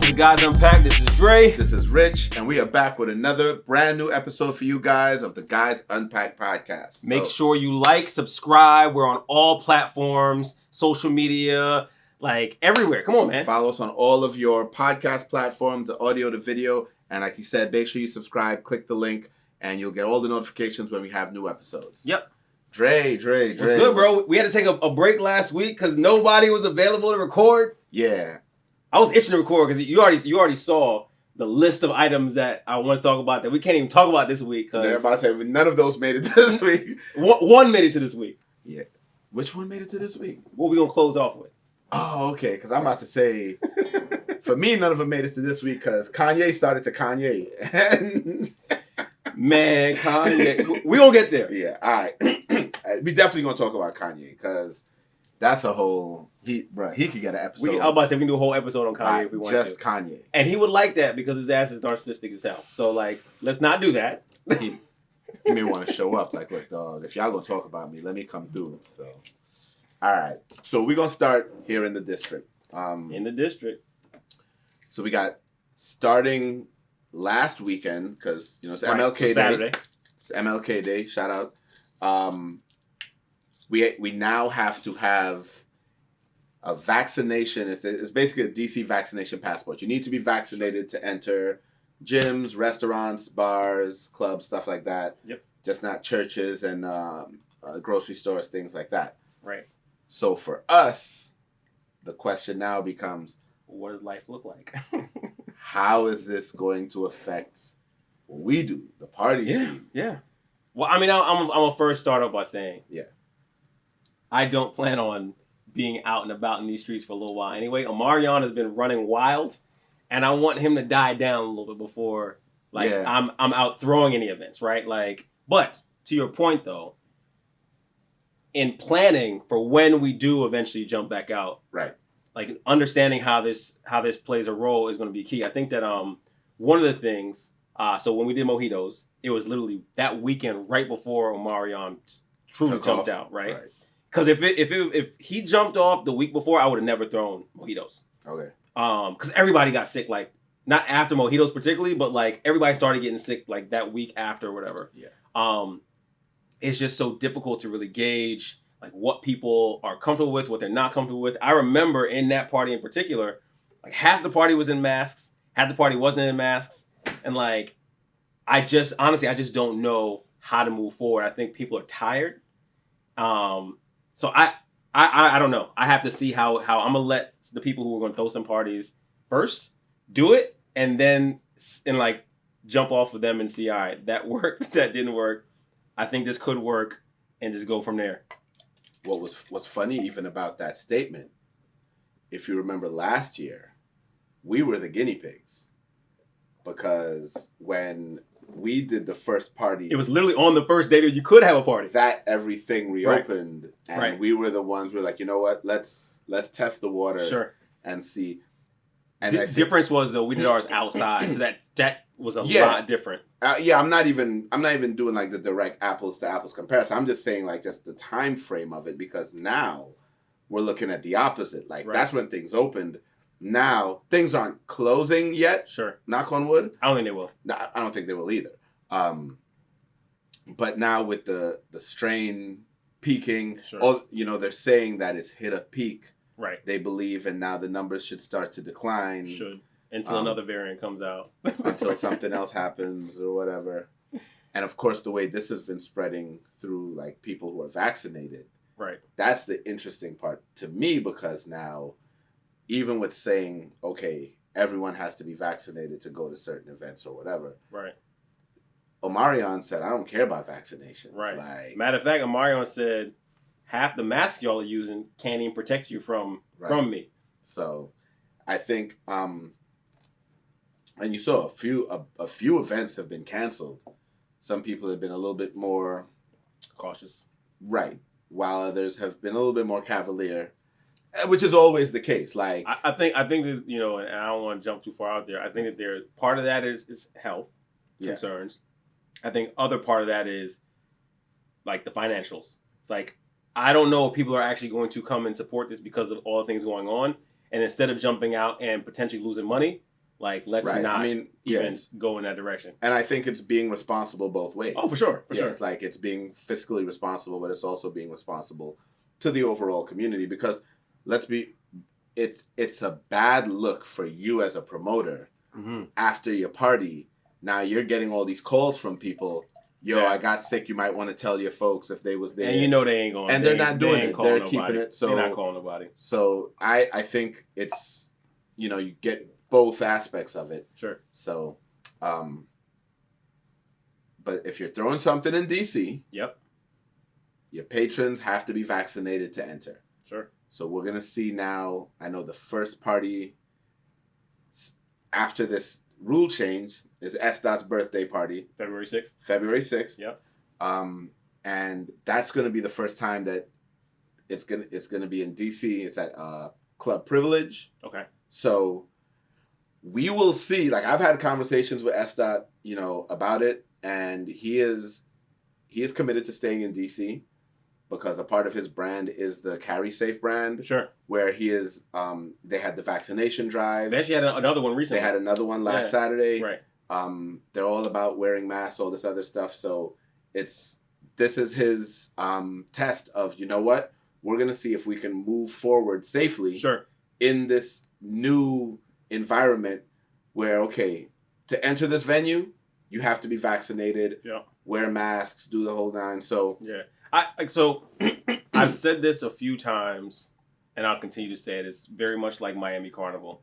to the Guys Unpacked. This is Dre. This is Rich, and we are back with another brand new episode for you guys of the Guys Unpack podcast. Make sure you like, subscribe. We're on all platforms, social media, like everywhere. Come on, man. Follow us on all of your podcast platforms, the audio, the video, and like you said, make sure you subscribe, click the link, and you'll get all the notifications when we have new episodes. Yep. Dre. What's good, bro? We had to take a break last week because nobody was available to record. Yeah. I was itching to record because you already saw the list of items that I want to talk about that we can't even talk about this week. Everybody said none of those made it to this week. One made it to this week. Yeah. Which one made it to this week? What we gonna close off with? Oh, okay. Because I'm about to say, for me, none of them made it to this week because Kanye started to Kanye. Man, Kanye. We gonna get there. Yeah, all right. We definitely gonna talk about Kanye because that's a whole he could get an episode. I was about to say we can do a whole episode on Kanye if we want just to. Kanye, and he would like that because his ass is narcissistic as hell. So like, let's not do that. he may want to show up. Like, look, dog, if y'all gonna talk about me, let me come through. So, all right. So we're gonna start here in the district. In the district. So we got starting last weekend because it's MLK Day. Saturday. It's MLK Day. Shout out. We now have to have a vaccination. It's basically a DC vaccination passport. You need to be vaccinated to enter gyms, restaurants, bars, clubs, stuff like that. Yep. Just not churches and grocery stores, things like that. Right. So for us, the question now becomes, what does life look like? how is this going to affect what we do, the party scene? Yeah. Well, I mean, I'm gonna first start off by saying, yeah, I don't plan on being out and about in these streets for a little while anyway. Omarion has been running wild, and I want him to die down a little bit before, I'm out throwing any events, right? Like, but to your point though, in planning for when we do eventually jump back out, right? Like understanding how this plays a role is going to be key. I think that one of the things. So when we did Mojitos, it was literally that weekend right before Omarion truly jumped out, right? Because if he jumped off the week before, I would have never thrown Mojitos. Okay. Because everybody got sick, like not after Mojitos particularly, but like everybody started getting sick like that week after or whatever. Yeah. It's just so difficult to really gauge like what people are comfortable with, what they're not comfortable with. I remember in that party in particular, like half the party was in masks, half the party wasn't in masks. And like, I just don't know how to move forward. I think people are tired. So I don't know. I have to see how I'm gonna let the people who are gonna throw some parties first do it, and then like jump off of them and see, all right, that worked, that didn't work. I think this could work, and just go from there. What's funny even about that statement, if you remember last year, we were the guinea pigs. Because when we did the first party, it was literally on the first day that you could have a party. That everything reopened, right. And we were the ones who were like, you know what? Let's test the water, sure, and see. And difference was though we did ours outside, so that was a lot different. I'm not even doing like the direct apples to apples comparison. I'm just saying like just the time frame of it because now we're looking at the opposite. Like that's when things opened. Now, things aren't closing yet. Sure. Knock on wood. I don't think they will. No, I don't think they will either. But now with the strain peaking, sure. They're saying that it's hit a peak. Right. They believe, and now the numbers should start to decline. Should. Until another variant comes out. Until something else happens or whatever. And of course, the way this has been spreading through like people who are vaccinated. Right. That's the interesting part to me because now... Even with saying, okay, everyone has to be vaccinated to go to certain events or whatever. Right. Omarion said, I don't care about vaccinations. Right. Like, matter of fact, Omarion said, half the masks y'all are using can't even protect you from me. So I think, and you saw a few events have been canceled. Some people have been a little bit more cautious. Right. While others have been a little bit more cavalier. Which is always the case. Like I think that, and I don't want to jump too far out there. I think that part of that is health concerns. I think other part of that is like the financials. It's like I don't know if people are actually going to come and support this because of all the things going on. And instead of jumping out and potentially losing money, Like, let's Right. not I mean, yeah, even go in that direction. and I think it's being responsible both ways. Oh, for sure. For yeah, sure. it's like it's being fiscally responsible, but it's also being responsible to the overall community because it's a bad look for you as a promoter after your party. Now you're getting all these calls from people. Yo, I got sick. You might want to tell your folks if they was there. And you know they ain't going. And they're not doing it. They're keeping it. So they're not calling nobody. So I think it's, you get both aspects of it. Sure. So, but if you're throwing something in DC, yep, your patrons have to be vaccinated to enter. Sure. So we're gonna see now. I know the first party after this rule change is S. Dot's birthday party, February 6th. February 6th. Yep. And that's gonna be the first time that it's gonna be in DC. It's at Club Privilege. Okay. So we will see. Like I've had conversations with S. Dot, about it, and he is committed to staying in DC because a part of his brand is the Carry Safe brand. Sure. Where he is. They had the vaccination drive. They actually had another one recently. They had another one last Saturday. Right. They're all about wearing masks, all this other stuff. So this is his test of, you know what? We're gonna see if we can move forward safely. Sure. In this new environment where, okay, to enter this venue, you have to be vaccinated, wear masks, do the whole nine. So yeah, I've said this a few times, and I'll continue to say it. It's very much like Miami Carnival.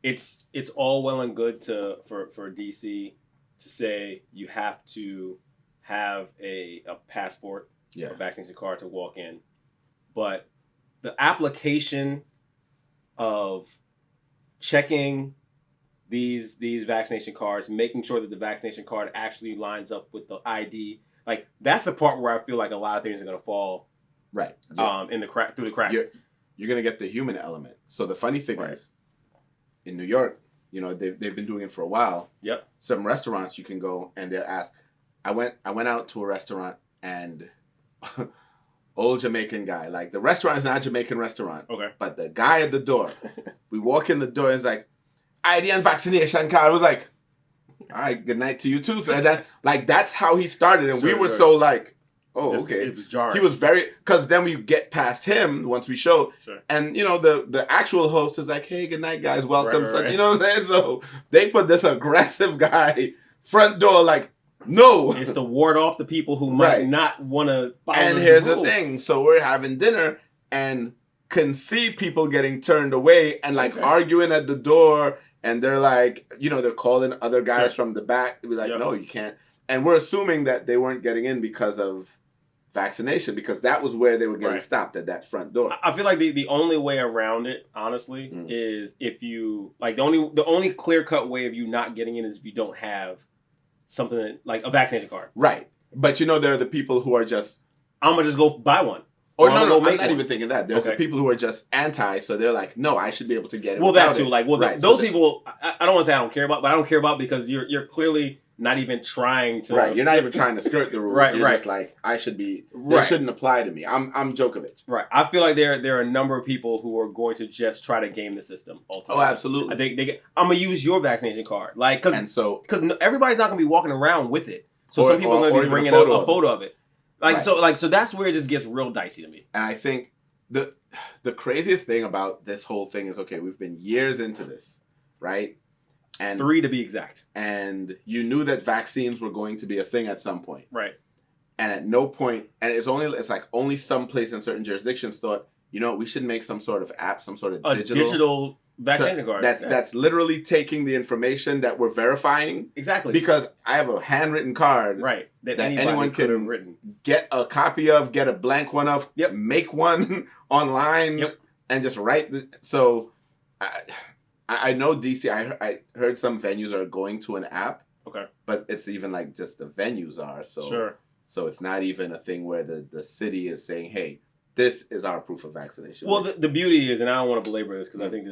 It's all well and good for DC to say you have to have a passport, a vaccination card to walk in, but the application of checking these vaccination cards, making sure that the vaccination card actually lines up with the ID, like that's the part where I feel like a lot of things are going to fall right in the through the cracks. You're going to get the human element. So the funny thing is, in New York, they've been doing it for a while. Yep. Some restaurants you can go and they'll ask. I went out to a restaurant and old Jamaican guy. Like the restaurant is not a Jamaican restaurant. Okay. But the guy at the door, we walk in the door and it's like, ID and vaccination card. I was like, all right, good night to you too. So that's how he started. And we were so like, oh, okay. It was jarring. He was because then we get past him once we show. Sure. And, the actual host is like, hey, good night, guys. Welcome. Right. So, you know what I'm saying? So they put this aggressive guy front door like, no. It's to ward off the people who might not want to follow and here's the thing. So we're having dinner and can see people getting turned away and arguing at the door. And they're like, they're calling other guys from the back. We're like, no, you can't. And we're assuming that they weren't getting in because of vaccination, because that was where they were getting stopped, at that front door. I feel like the only way around it, honestly, is if you, like, the only clear-cut way of you not getting in is if you don't have something like a vaccination card. Right. But there are the people who are just, I'm going to just go buy one. Or no, I'm not even thinking that. There's the people who are just anti, so they're like, no, I should be able to get it. Well, that too. Those people, I don't want to say I don't care about, but I don't care about because you're clearly not even trying to. Right, you're not even trying to skirt the rules. You're just like, I should be. They shouldn't apply to me. I'm Djokovic. Right. I feel like there are a number of people who are going to just try to game the system. Ultimately. Oh, absolutely. I think I'm gonna use your vaccination card, like, because everybody's not gonna be walking around with it. So some people are gonna be bringing a photo of it. So that's where it just gets real dicey to me. And I think the craziest thing about this whole thing is, okay, we've been years into this, right? And 3 to be exact. And you knew that vaccines were going to be a thing at some point. Right. And at no point, and it's like only some place in certain jurisdictions thought, we should make some sort of app, some sort of digital vaccination card. That's literally taking the information that we're verifying. Exactly. Because I have a handwritten card. Right. That anyone can get a copy of, get a blank one of, make one online, and just write. So I know DC, I heard some venues are going to an app. Okay. But it's even like just the venues are. So, sure. So it's not even a thing where the city is saying, hey, this is our proof of vaccination. Well, the beauty is, and I don't want to belabor this because I think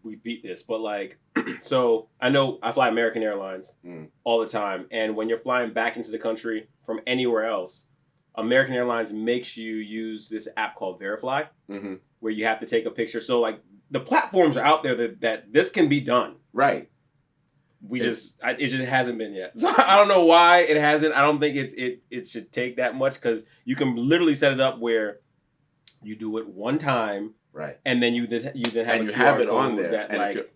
we beat this, but like, so I know I fly American Airlines all the time, and when you're flying back into the country from anywhere else, American Airlines makes you use this app called Verify, where you have to take a picture. So like the platforms are out there that this can be done. Right. it just hasn't been yet. So I don't know why it hasn't. I don't think it should take that much, because you can literally set it up where you do it one time, right, and then you then have and a you QR have it code on there, that, and like,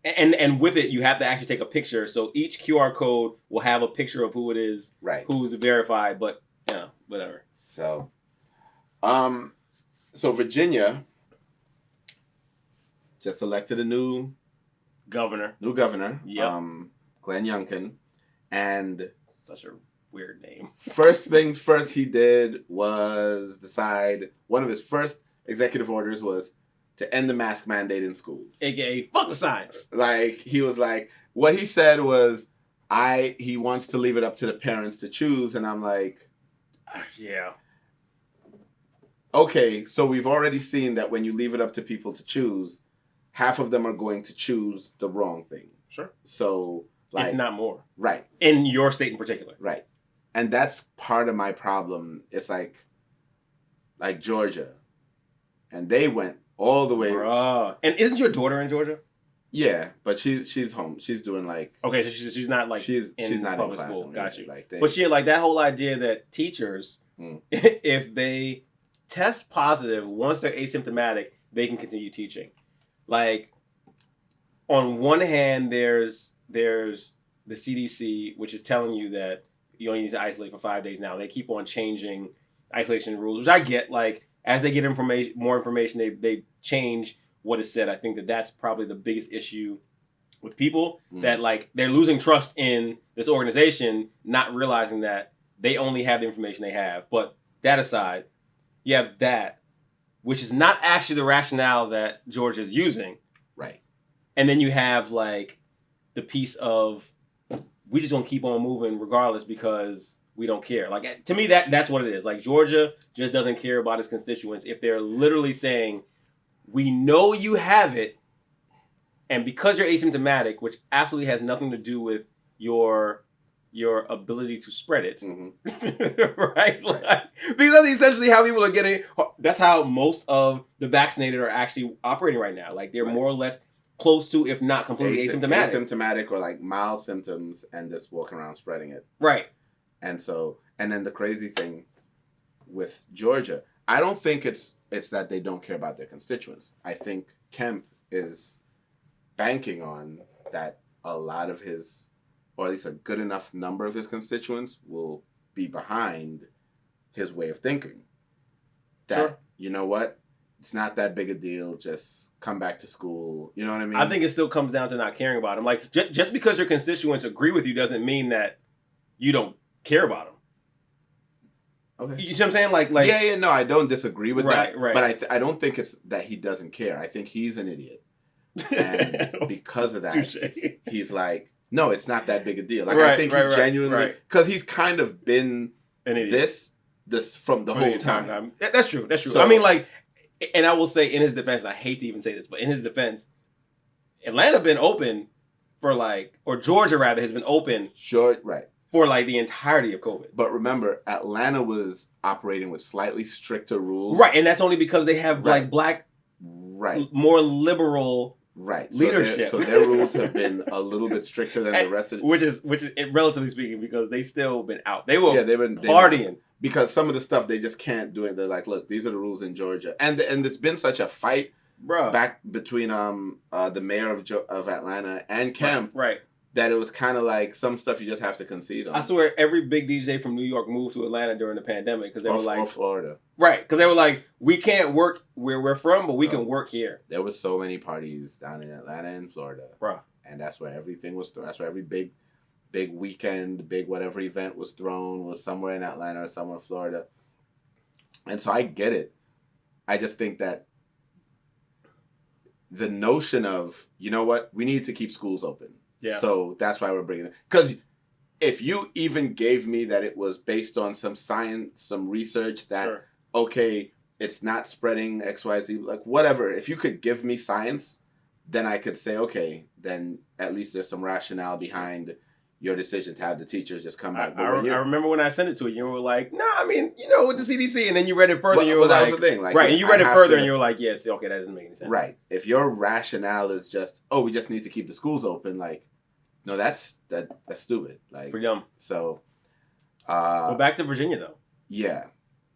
and with it you have to actually take a picture. So each QR code will have a picture of who it is, right, who's verified. But whatever. So, so Virginia just elected a new governor. Yep. Glenn Youngkin, and such a weird name. First things first he did was decide, one of his first executive orders was to end the mask mandate in schools. AKA fuck the science. Like, he was like, what he said was, he wants to leave it up to the parents to choose, and I'm like, yeah. Okay, so we've already seen that when you leave it up to people to choose, half of them are going to choose the wrong thing. Sure. So, like, if not more. Right. In your state in particular. Right. And that's part of my problem. It's like Georgia. And they went all the way. Bruh. And isn't your daughter in Georgia? Yeah, but she's home. She's doing like. Okay, so she's not like she's not public in class. school. Got you. Like but like that whole idea that teachers, if they test positive once they're asymptomatic, they can continue teaching. Like, on one hand, there's the CDC, which is telling you that you only need to isolate for 5 days now. They keep on changing isolation rules, which I get. Like, as they get more information, they change what is said. I think that's probably the biggest issue with people, that like they're losing trust in this organization, not realizing that they only have the information they have. But that aside, you have that, which is not actually the rationale that Georgia is using. Right. And then you have like the piece of, we just gonna keep on moving regardless because we don't care. Like, to me, that's what it is. Like, Georgia just doesn't care about its constituents. If they're literally saying, we know you have it, and because you're asymptomatic, which absolutely has nothing to do with your ability to spread it, right? Like, because that's essentially how people are getting. That's how most of the vaccinated are actually operating right now. Like, they're more or less close to, if not completely asymptomatic. Asymptomatic or like mild symptoms and just walking around spreading it. Right. And then the crazy thing with Georgia, I don't think it's that they don't care about their constituents. I think Kemp is banking on that a lot of his, or at least a good enough number of his constituents, will be behind his way of thinking. That, you know what? It's not that big a deal. Just come back to school. You know what I mean? I think it still comes down to not caring about them. Like, just because your constituents agree with you doesn't mean that you don't care about them. Okay. You see what I'm saying? Like yeah, no, I don't disagree with that. Right. But I don't think it's that he doesn't care. I think he's an idiot. And because of that, Touché. He's like, no, it's not that big a deal. Like, I think he genuinely, because he's kind of been this from the whole time. That's true. So, I mean, like, and I will say in his defense, I hate to even say this, but in his defense, Atlanta been open for like, or Georgia rather, has been open. Sure, right. For like the entirety of COVID. But remember, Atlanta was operating with slightly stricter rules. Right, and that's only because they have like black, more liberal leadership. So their rules have been a little bit stricter than the rest of which is relatively speaking, because they still been out. They've been partying. Because some of the stuff they just can't do it. They're like, look, these are the rules in Georgia. And it's been such a fight back between the mayor of Atlanta and Kemp. Right. That it was kind of like some stuff you just have to concede on. I swear every big DJ from New York moved to Atlanta during the pandemic because they were like... Or Florida. Right, because they were like, we can't work where we're from, but we can work here. There were so many parties down in Atlanta and Florida. Bruh. And that's where everything was... That's where every big weekend, big whatever event was thrown was somewhere in Atlanta or somewhere in Florida. And so I get it. I just think that the notion of, you know what, we need to keep schools open. Yeah. So that's why we're bringing it. Because if you even gave me that it was based on some science, some research that, okay, it's not spreading XYZ, like whatever. If you could give me science, then I could say, okay, then at least there's some rationale behind your decision to have the teachers just come back. I remember when I sent it to you, you were like, nah, I mean, with the CDC, and then you read it further, and you were that like... was the thing. Like, right, and you read it further, and you were like, yes, okay, that doesn't make any sense. Right. If your rationale is just, we just need to keep the schools open, like, No, that's stupid. Like, Pretty dumb. So, well, back to Virginia though. Yeah.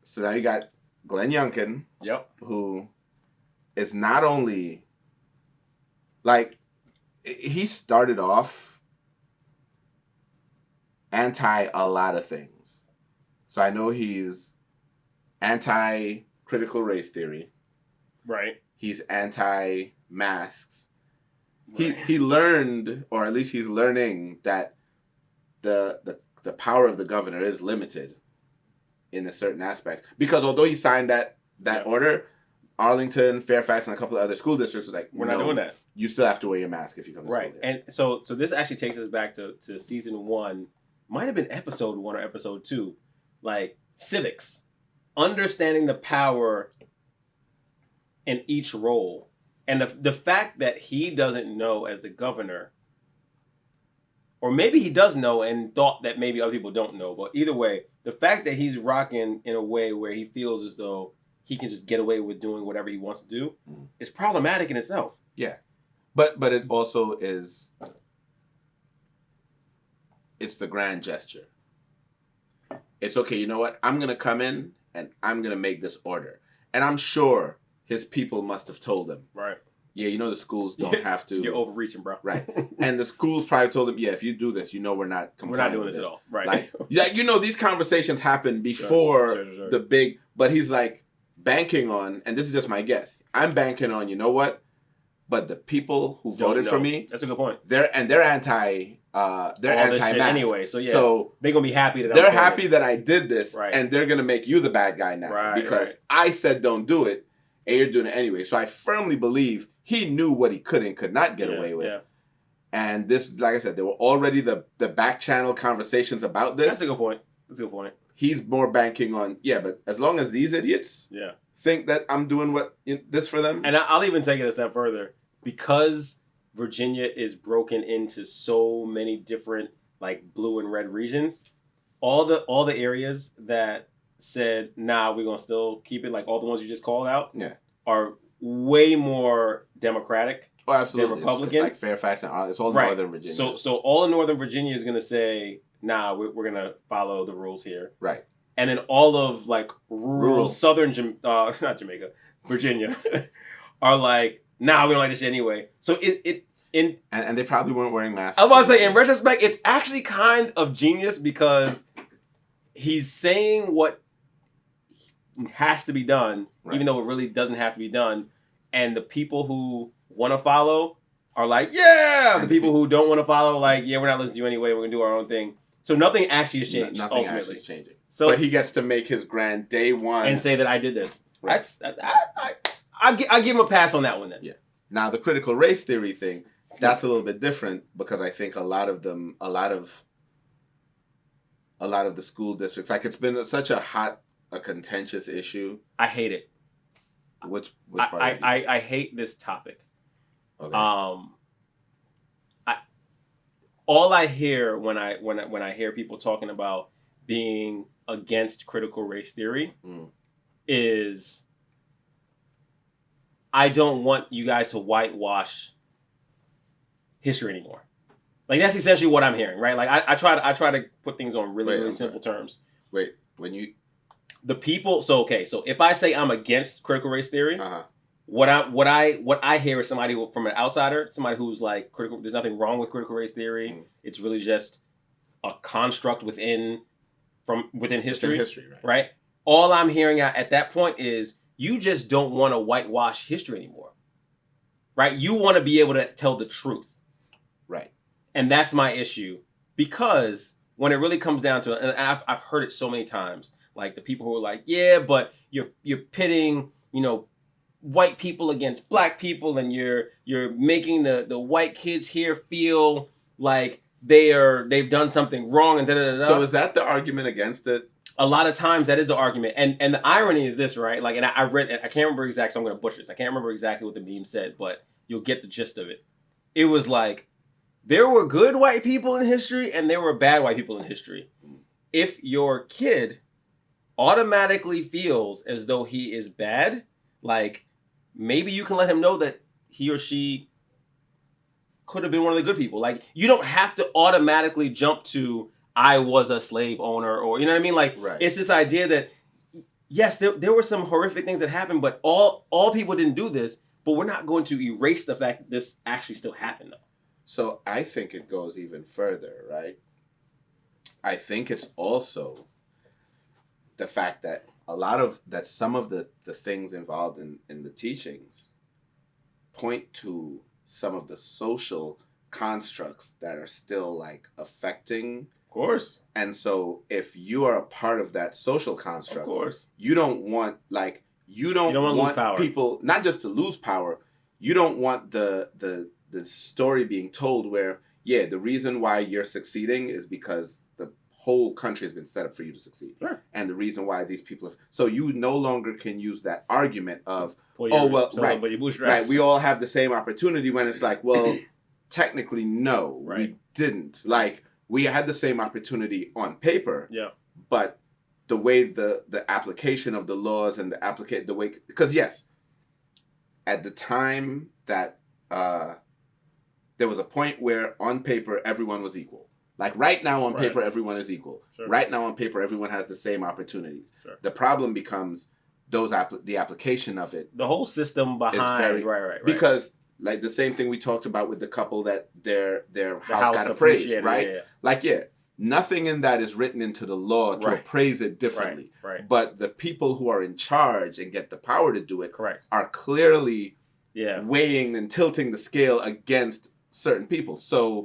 So now you got Glenn Youngkin. Yep. Who is not only like he started off anti a lot of things. So I know he's anti critical race theory. Right. He's anti masks. Right. He learned, or at least he's learning, that the power of the governor is limited in a certain aspects. Because although he signed that order, Arlington, Fairfax, and a couple of other school districts was like, we're not doing that. You still have to wear your mask if you come to school. Right. And so this actually takes us back to season 1. Might have been episode 1 or episode 2. Like civics. Understanding the power in each role. And the fact that he doesn't know as the governor, or maybe he does know and thought that maybe other people don't know, but either way, the fact that he's rocking in a way where he feels as though he can just get away with doing whatever he wants to do is problematic in itself. Yeah. But it also is, it's the grand gesture. It's okay, you know what? I'm going to come in and I'm going to make this order. And I'm sure his people must have told him. Right. Yeah, you know the schools don't have to. You're overreaching, bro. Right. And the schools probably told him, yeah, if you do this, you know we're not complying. We're not doing this at all. Right. Like, you know, these conversations happen before sure. the big, but he's like banking on, and this is just my guess, I'm banking on, you know what? But the people who voted for me, that's a good point. They're anti mask anyway. So they're gonna be happy that they're happy that I did this, right. And they're gonna make you the bad guy now because I said don't do it, and you're doing it anyway. So I firmly believe he knew what he could and could not get away with. Yeah. And this, like I said, there were already the back channel conversations about this. That's a good point. He's more banking on, but as long as these idiots think that I'm doing this for them. And I'll even take it a step further. Because Virginia is broken into so many different like blue and red regions, all the areas that said, nah, we're gonna still keep it, like all the ones you just called out, are way more Democratic than Republican. It's like Fairfax and Arlington. It's all Northern Virginia. So all of Northern Virginia is gonna say, nah, we're gonna follow the rules here. Right. And then all of like rural Southern not Jamaica, Virginia, are like, nah, we don't like this shit anyway. So and they probably weren't wearing masks. I was about to say, in retrospect, it's actually kind of genius because he's saying what has to be done, even though it really doesn't have to be done. And the people who want to follow are like, yeah. The people who don't want to follow, like, yeah, we're not listening to you anyway. We're gonna do our own thing. So nothing actually has changed. Nothing actually is changing. So, but he gets to make his grand day one and say that I did this. Right. I give him a pass on that one then. Yeah. Now the critical race theory thing, that's a little bit different because I think a lot of the school districts, like it's been such a contentious issue. I hate it. Which part? I hate this topic. Okay. All I hear when I hear people talking about being against critical race theory is, I don't want you guys to whitewash history anymore. Like that's essentially what I'm hearing, right? Like I try to put things on really simple terms. Wait, when you the people, so if I say I'm against critical race theory, what I hear is somebody from an outsider, somebody who's like critical. There's nothing wrong with critical race theory. It's really just a construct within history, right? All I'm hearing at that point is you just don't want to whitewash history anymore, right? You want to be able to tell the truth, right? And that's my issue, because when it really comes down to it, and I've heard it so many times, like the people who are like, yeah, but you're pitting, white people against black people, and you're making the white kids here feel like they've done something wrong, and da-da-da-da. So is that the argument against it? A lot of times that is the argument. And the irony is this, right? Like, and I read, I can't remember exactly, so I'm going to butcher this. I can't remember exactly what the meme said, but you'll get the gist of it. It was like, there were good white people in history and there were bad white people in history. If your kid automatically feels as though he is bad, like, maybe you can let him know that he or she could have been one of the good people. Like, you don't have to automatically jump to I was a slave owner, or you know what I mean? Like, it's this idea that yes, there were some horrific things that happened, but all people didn't do this. But we're not going to erase the fact that this actually still happened, though. So I think it goes even further, right? I think it's also the fact that some of the things involved in the teachings point to some of the social constructs that are still like affecting. Of course. And so if you are a part of that social construct, of course, you don't want want people not just to lose power. You don't want the story being told where, yeah, the reason why you're succeeding is because the whole country has been set up for you to succeed. Sure. And the reason why these people have... So you no longer can use that argument of, right, we all have the same opportunity, when it's like, well, technically, no, we didn't. Like, we had the same opportunity on paper, but the way the application of the laws and the way... Because, yes, at the time that there was a point where on paper everyone was equal. Like right now on paper everyone is equal. Sure. Right now on paper everyone has the same opportunities. Sure. The problem becomes the application of it. The whole system behind right. Because like the same thing we talked about with the couple that their house got appraised, right? Yeah. Like nothing in that is written into the law to appraise it differently. Right. But the people who are in charge and get the power to do it are clearly weighing and tilting the scale against certain people. So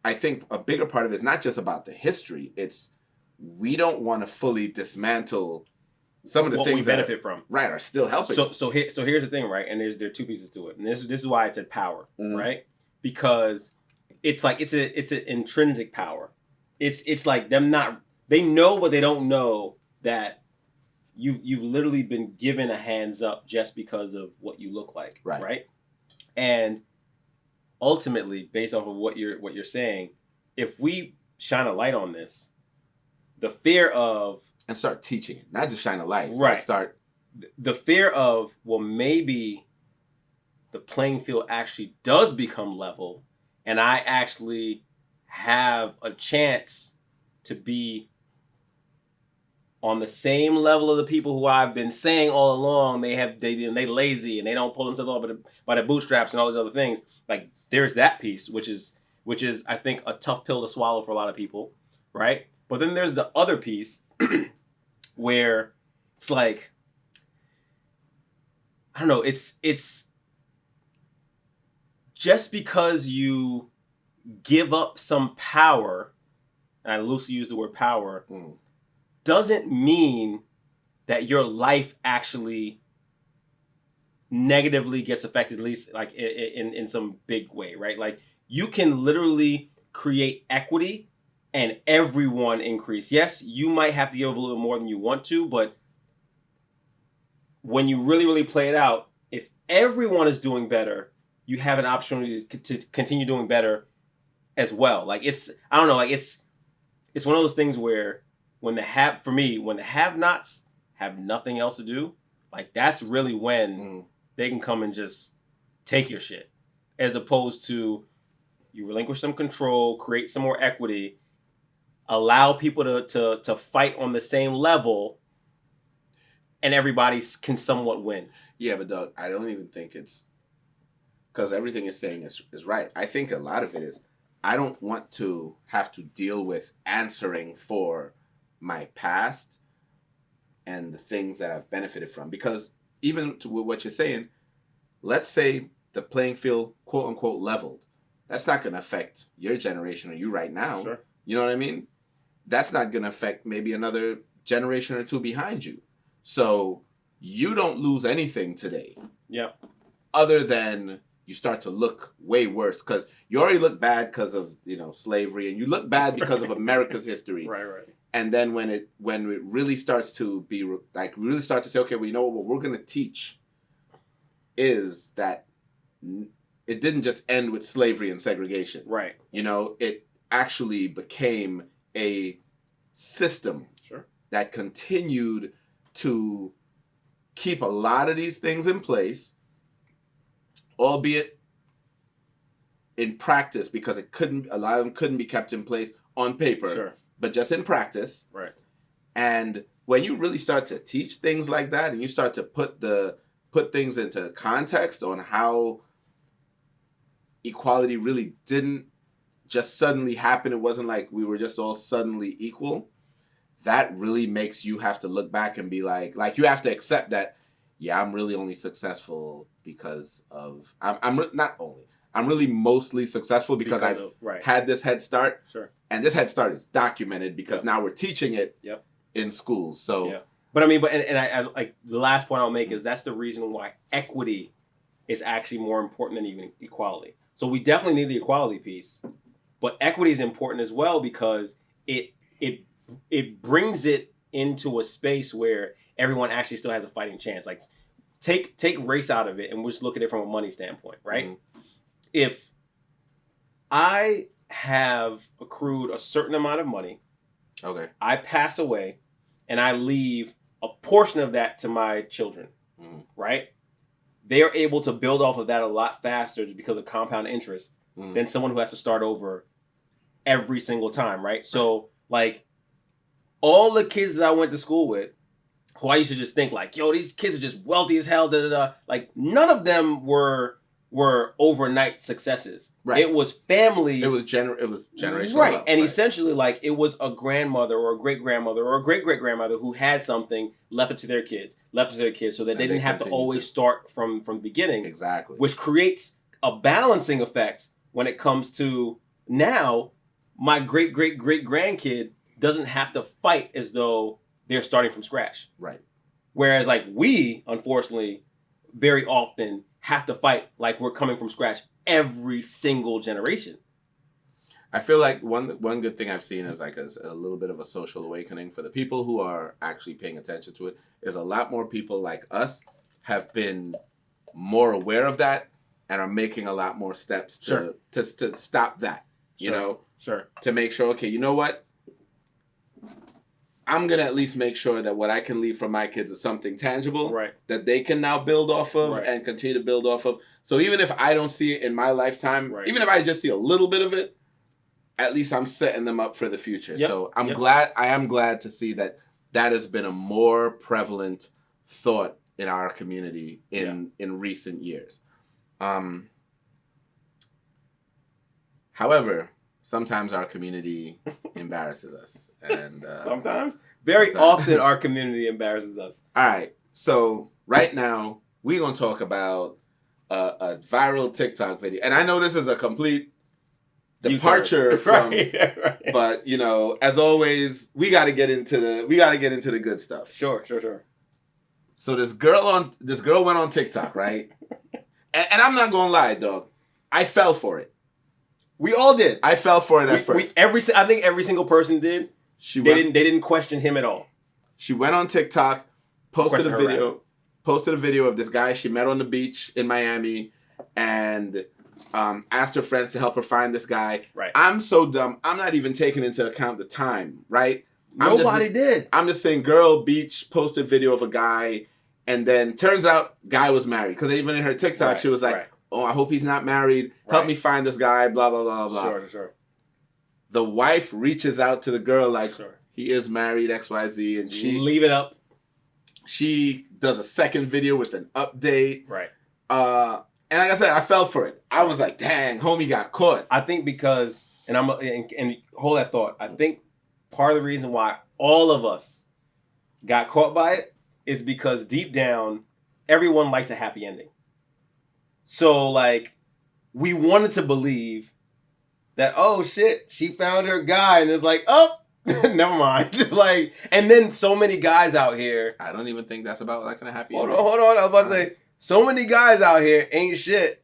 I think a bigger part of it is not just about the history. It's we don't want to fully dismantle some of the things we benefit from. Right, are still helping. So here's the thing, right? And there are two pieces to it. And this is why it's power, right? Because it's like it's an intrinsic power. It's like they know but they don't know that you've literally been given a hands up just because of what you look like, right? And ultimately, based off of what you're saying, if we shine a light on this, the fear of... And start teaching it, not just shine a light. Right. Start... The fear of, well, maybe the playing field actually does become level, and I actually have a chance to be on the same level of the people who I've been saying all along they lazy and they don't pull themselves up by the bootstraps and all these other things. Like, there's that piece, which is I think a tough pill to swallow for a lot of people, right? But then there's the other piece where it's like, I don't know, it's just because you give up some power, and I loosely use the word power, doesn't mean that your life actually negatively gets affected, at least like in some big way, right? Like, you can literally create equity and everyone increase. Yes, you might have to give a little bit more than you want to, but when you really, really play it out, if everyone is doing better, you have an opportunity to continue doing better as well. Like, it's one of those things where when the have-nots have nothing else to do, like, that's really when they can come and just take your shit, as opposed to you relinquish some control, create some more equity, allow people to fight on the same level, and everybody can somewhat win. Yeah, but Doug, I don't even think it's... Because everything you're saying is right. I think a lot of it is, I don't want to have to deal with answering for my past and the things that I've benefited from. Because even to what you're saying, let's say the playing field, quote unquote, leveled. That's not going to affect your generation or you right now. Sure. You know what I mean? That's not going to affect maybe another generation or two behind you. So you don't lose anything today. Yeah. Other than you start to look way worse, because you already look bad because of slavery, and you look bad because of America's history. Right. And then when it really starts to be like, we really start to say, okay, well, you know what we're going to teach is that it didn't just end with slavery and segregation. Right. It actually became a system that continued to keep a lot of these things in place, albeit in practice, because a lot of them couldn't be kept in place on paper, Sure. but just in practice. Right. And when you really start to teach things like that, and you start to put things into context on how equality really didn't just suddenly happen, it wasn't like we were just all suddenly equal, that really makes you have to look back and be like you have to accept that, yeah, I'm really only successful because of, I'm really mostly successful because I've had this head start. Sure. And this head start is documented because now we're teaching it in schools. So, but I mean, I like the last point I'll make is that's the reason why equity is actually more important than even equality. So we definitely need the equality piece, but equity is important as well because it brings it into a space where everyone actually still has a fighting chance. Like take race out of it and we'll just look at it from a money standpoint, right? Mm-hmm. If I have accrued a certain amount of money, okay, I pass away, and I leave a portion of that to my children, right? They are able to build off of that a lot faster just because of compound interest than someone who has to start over every single time, right? So, like, all the kids that I went to school with, who I used to just think, like, yo, these kids are just wealthy as hell, like, none of them were overnight successes. Right. It was family. It was generational. Right. Wealth, And essentially, like, it was a grandmother or a great-grandmother or a great-great-grandmother who had something, left it to their kids, so that they didn't have to always start from the beginning. Exactly. Which creates a balancing effect when it comes to now my great-great-great-grandkid doesn't have to fight as though they're starting from scratch. Right. Whereas, like, we, unfortunately, very often have to fight like we're coming from scratch every single generation. I feel like one good thing I've seen is like a little bit of a social awakening for the people who are actually paying attention to it. Is a lot more people like us have been more aware of that and are making a lot more steps to stop that. You know, to make sure, okay, you know what? I'm going to at least make sure that what I can leave for my kids is something tangible that they can now build off of and continue to build off of. So even if I don't see it in my lifetime, even if I just see a little bit of it, at least I'm setting them up for the future. Yep. So I am glad to see that has been a more prevalent thought in our community in recent years. However, sometimes our community embarrasses us. And sometimes? Very often our community embarrasses us. All right. So right now, we're going to talk about a viral TikTok video. And I know this is a complete departure from, but, you know, as always, we got to get into the good stuff. Sure. So this girl went on TikTok, right? and I'm not going to lie, dog. I fell for it. We all did. I fell for it at first. I think every single person did. They didn't question him at all. She went on TikTok, posted a video of this guy she met on the beach in Miami, and asked her friends to help her find this guy. Right. I'm so dumb. I'm not even taking into account the time. Right. Nobody did. I'm just saying, girl, beach, posted video of a guy, and then turns out guy was married, because even in her TikTok she was like, oh, I hope he's not married. Help me find this guy, blah, blah, blah, blah. Sure. The wife reaches out to the girl like, he is married, XYZ, and she... Leave it up. She does a second video with an update. Right. And like I said, I fell for it. I was like, dang, homie got caught. I think because, and hold that thought, I think part of the reason why all of us got caught by it is because deep down, everyone likes a happy ending. So, like, we wanted to believe that, oh, shit, she found her guy. And it's like, oh, never mind. Like, and then so many guys out here. I don't even think that's about like a happy ending. Hold on. I was about to say, so many guys out here ain't shit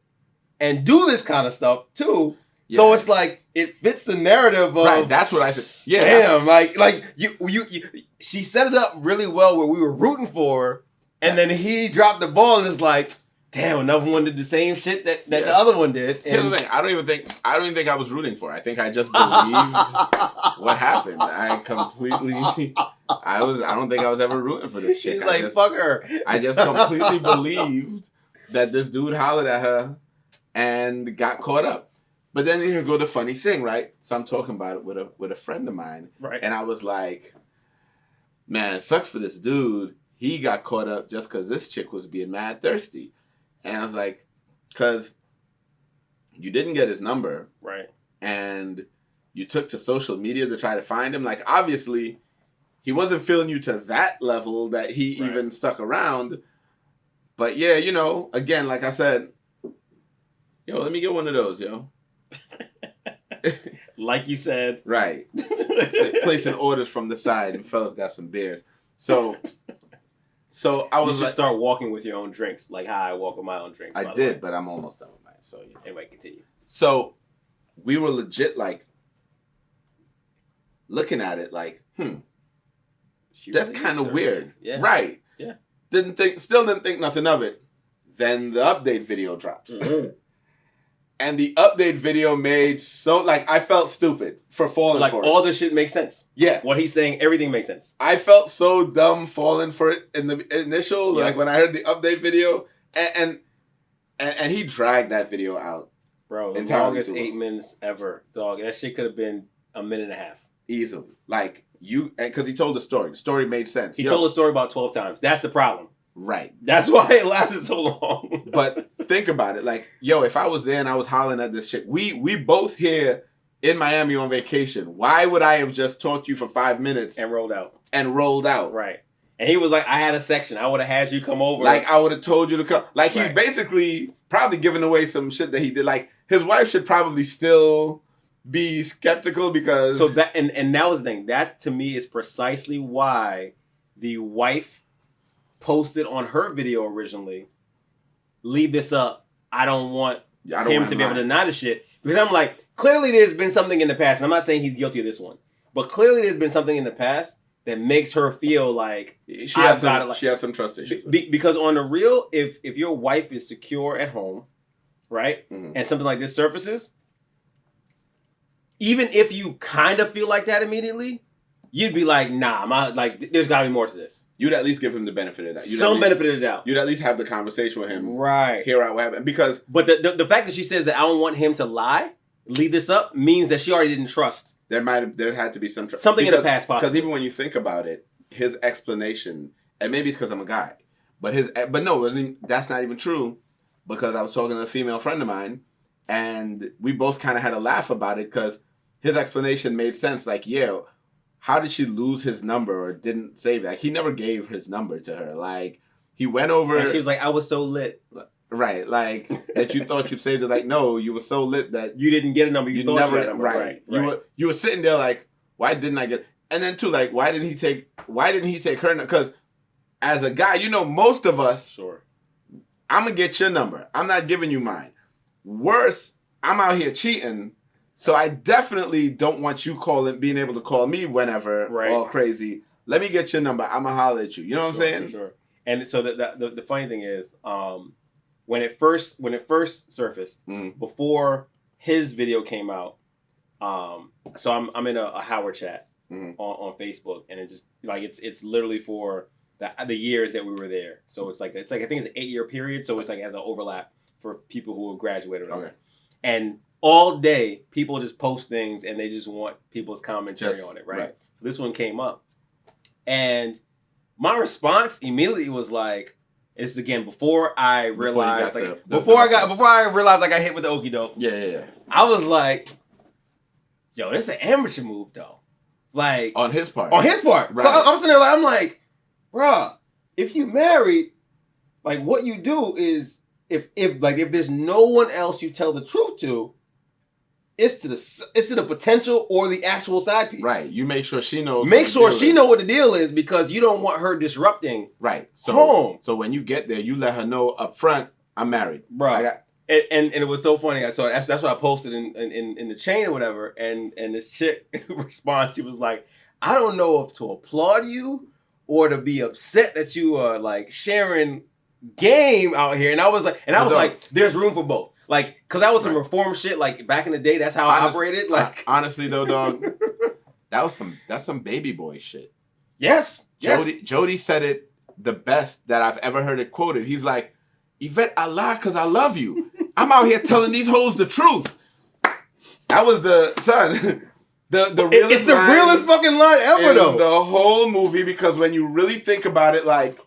and do this kind of stuff, too. Yeah. So it's like, it fits the narrative of... Right, that's what I think. Yeah. Damn, like you, she set it up really well where we were rooting for her. And then he dropped the ball and it's like... Damn, another one did the same shit that the other one did. And here's the thing: I don't even think I was rooting for it. I think I just believed what happened. I don't think I was ever rooting for this chick. She's like, fuck her. I just completely believed that this dude hollered at her and got caught up. But then here go the funny thing, right? So I'm talking about it with a friend of mine. Right. And I was like, man, it sucks for this dude. He got caught up just because this chick was being mad thirsty. And I was like, because you didn't get his number. Right. And you took to social media to try to find him. Like, obviously, he wasn't feeling you to that level that he even stuck around. But yeah, you know, again, like I said, yo, let me get one of those, yo. Like you said. Right. Placing orders from the side, and fellas got some beers. So I was you should start walking with your own drinks, like how I walk with my own drinks. I did, but I'm almost done with mine. So yeah. Anyway, continue. So we were legit like looking at it like, that's kind of weird. Yeah. Right. Yeah. Still didn't think nothing of it. Then the update video drops. Mm-hmm. And the update video made I felt stupid for falling for it. Like all this shit makes sense. Yeah. What he's saying, everything makes sense. I felt so dumb falling for it in the initial, like when I heard the update video. And he dragged that video out. Bro, the longest 8 minutes ever, dog. That shit could have been a minute and a half. Easily. Like, because he told the story. The story made sense. He told the story about 12 times. That's the problem. Right. That's why it lasted so long. But think about it. Like, yo, if I was there and I was hollering at this chick, we both here in Miami on vacation. Why would I have just talked to you for 5 minutes? And rolled out. Right. And he was like, I had a section. I would have had you come over. Like, I would have told you to come. Like, he's basically probably giving away some shit that he did. Like, his wife should probably still be skeptical because... So that, and that was the thing. That, to me, is precisely why the wife posted on her video originally, leave this up. I don't want him to be able to deny the shit. Because I'm like, clearly there's been something in the past. And I'm not saying he's guilty of this one. But clearly there's been something in the past that makes her feel like she has some trust issues. Because on the real, if your wife is secure at home, right, and something like this surfaces, even if you kind of feel like that immediately, you'd be like, nah, there's got to be more to this. You'd at least give him the benefit of that. Benefit of the doubt. You'd at least have the conversation with him. Right. Hear out what happened. Because... But the fact that she says that I don't want him to lie, leave this up, means that she already didn't trust. There had to be some trust. Something in the past, possibly. Because even when you think about it, his explanation, and maybe it's because I'm a guy, but no, that's not even true. Because I was talking to a female friend of mine, and we both kind of had a laugh about it because his explanation made sense. Like, yeah, how did she lose his number or didn't save it? Like, he never gave his number to her. Like, he went over... And she was like, I was so lit. Right, like, that you thought you saved it. Like, no, you were so lit that... You didn't get a number. You thought you had a number. Right. You were sitting there like, why didn't I get... And then, too, like, why didn't he take her number? Because as a guy, you know, most of us... Sure. I'm going to get your number. I'm not giving you mine. Worse, I'm out here cheating... So I definitely don't want you being able to call me whenever, all crazy. Let me get your number. I'm gonna holler at you. You know what I'm saying? Sure. And so the funny thing is, when it first surfaced, before his video came out, so I'm in a Howard chat on Facebook, and it just like it's literally for the years that we were there. So it's like I think it's an 8-year period. So it's like as an overlap for people who have graduated. Okay. And all day, people just post things and they just want people's commentary on it, right? So this one came up. And my response immediately was like, it's again, before I realized before I realized I got hit with the okie doke. Yeah. I was like, yo, this is an amateur move though. Like on his part. Right. So I'm sitting there like, I'm like, bruh, if you married, like what you do is if there's no one else you tell the truth to, it's to the potential or the actual side piece. Right. You make sure she knows. Make sure she knows what the deal is because you don't want her disrupting. Right. Home. So when you get there, you let her know up front, I'm married. Bro. And it was so funny. So that's what I posted in the chain or whatever. And this chick responds. She was like, I don't know if to applaud you or to be upset that you are like sharing game out here. And I was like, there's room for both. Like, cause that was some reform shit. Like back in the day, that's how I operated. Like, honestly though, dog, that's some baby boy shit. Yes. Jody said it the best that I've ever heard it quoted. He's like, Yvette, I lie cause I love you. I'm out here telling these hoes the truth. That was the son. The realest It's the realest fucking line ever, in though. the whole movie, because when you really think about it, like,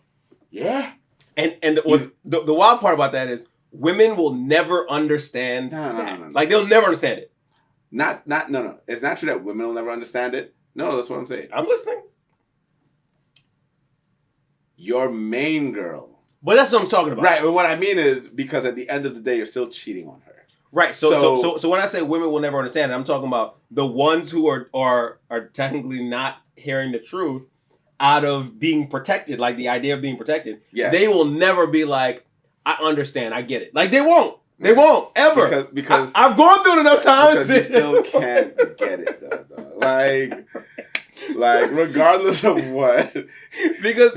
yeah. And the wild part about that is women will never understand that. No. Like, they'll never understand it. No. It's not true that women will never understand it. No, that's what I'm saying. I'm listening. Your main girl. But that's what I'm talking about. Right, but what I mean is, because at the end of the day, you're still cheating on her. Right. So when I say women will never understand it, I'm talking about the ones who are technically not hearing the truth out of being protected, like the idea of being protected. Yeah. They will never be like, I understand, I get it. Like, they won't. They won't ever. Because I've gone through it enough times. Because you still can't get it though. Like regardless of what. Because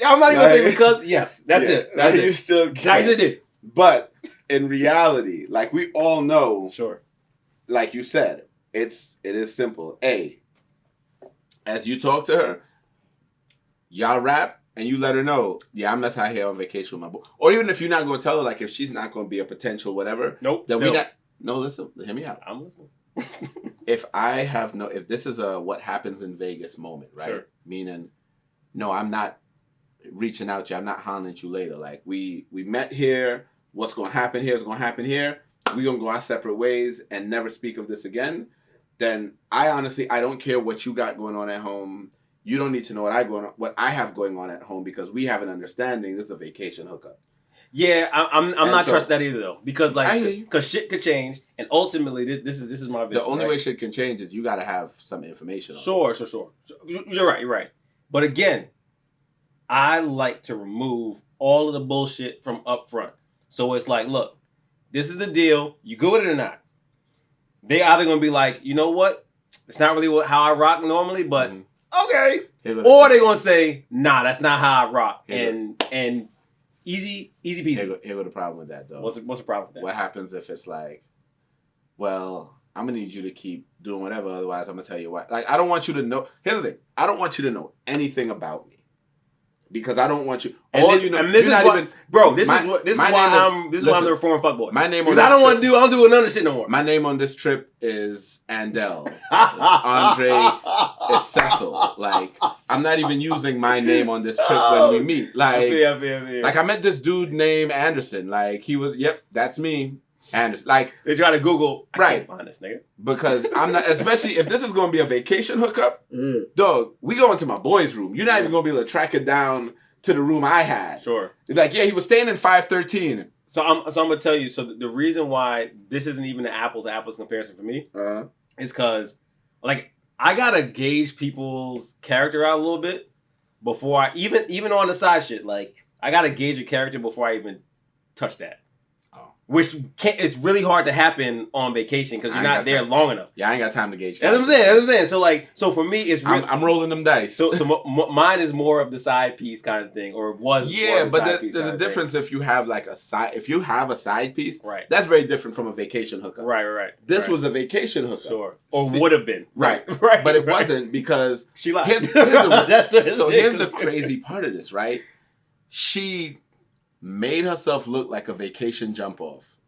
I'm not even gonna say because. Yes, that's it. That's it. You still can't. Guys, it did. But in reality, like we all know, sure. Like you said, it is simple. As you talk to her, y'all rap, and you let her know, yeah, I'm not out here on vacation with my boy. Or even if you're not going to tell her, like if she's not going to be a potential whatever. Nope. Then we not. No, listen. Hear me out. I'm listening. If this is a what happens in Vegas moment, right? Sure. Meaning, no, I'm not reaching out to you. I'm not hollering at you later. Like we met here. What's going to happen here is going to happen here. We're going to go our separate ways and never speak of this again. Then I don't care what you got going on at home. You don't need to know what I have going on at home, because we have an understanding. This is a vacation hookup. Yeah, I'm not trusting that either though, because shit could change, and ultimately this is my vision. The only way shit can change is you got to have some information. Sure. You're right. But again, I like to remove all of the bullshit from up front. So it's like, look, this is the deal. You go with it or not. They either gonna be like, you know what? It's not really how I rock normally, but okay. Or they gonna say, nah, that's not how I rock. And easy peasy. Here go the problem with that though. What's the problem with that? What happens if it's like, well, I'm gonna need you to keep doing whatever, otherwise I'm gonna tell you why. Like, I don't want you to know. Here's the thing. I don't want you to know anything about me. Because I don't want you. This is why I'm the reformed fuckboy. My name on this I don't do none of this shit no more. My name on this trip is Andel. It's Andre. It's Cecil. Like, I'm not even using my name on this trip when we meet. Like, like I met this dude named Anderson. Like, he was, yep, that's me. Anderson. Like, they try to Google. Right. I can't find this nigga. Because I'm not, especially if this is going to be a vacation hookup, dog, we go into my boy's room. You're not even going to be able to track it down to the room I had. Sure. You're like, yeah, he was staying in 513. So I'm gonna tell you. So the reason why this isn't even an apples to apples comparison for me is because, like, I gotta gauge people's character out a little bit before I even on the side shit. Like, I gotta gauge a character before I even touch that. Which it's really hard to happen on vacation because you're not there long enough. Yeah, I ain't got time to gauge. That's what I'm saying. So for me, it's really, I'm rolling them dice. So mine is more of the side piece kind of thing, or was. Yeah, but there's a difference if you have like a side. If you have a side piece, right? That's very different from a vacation hookup. Right. This was a vacation hookup, sure, or would have been. Right. But it wasn't, because she lied. Here's the crazy part of this, right? She made herself look like a vacation jump off,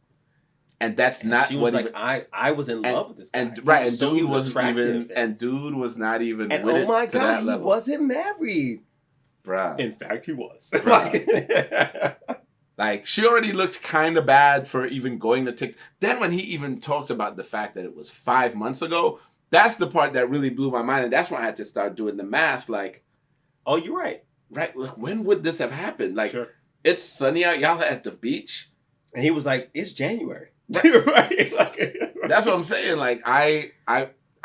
and that's not she was what like. I was in love with this guy, and dude wasn't even, and dude was not even. And with oh my it to god, that he level. wasn't married, bruh. In fact, he was. Like, she already looked kind of bad for even going to TikTok. Then when he even talked about the fact that it was 5 months ago, that's the part that really blew my mind, and that's when I had to start doing the math. Like, oh, you're right. Right. Look, when would this have happened? Like. Sure. It's sunny out. Y'all are at the beach. And he was like, it's January. Right. It's like, that's what I'm saying. Like, I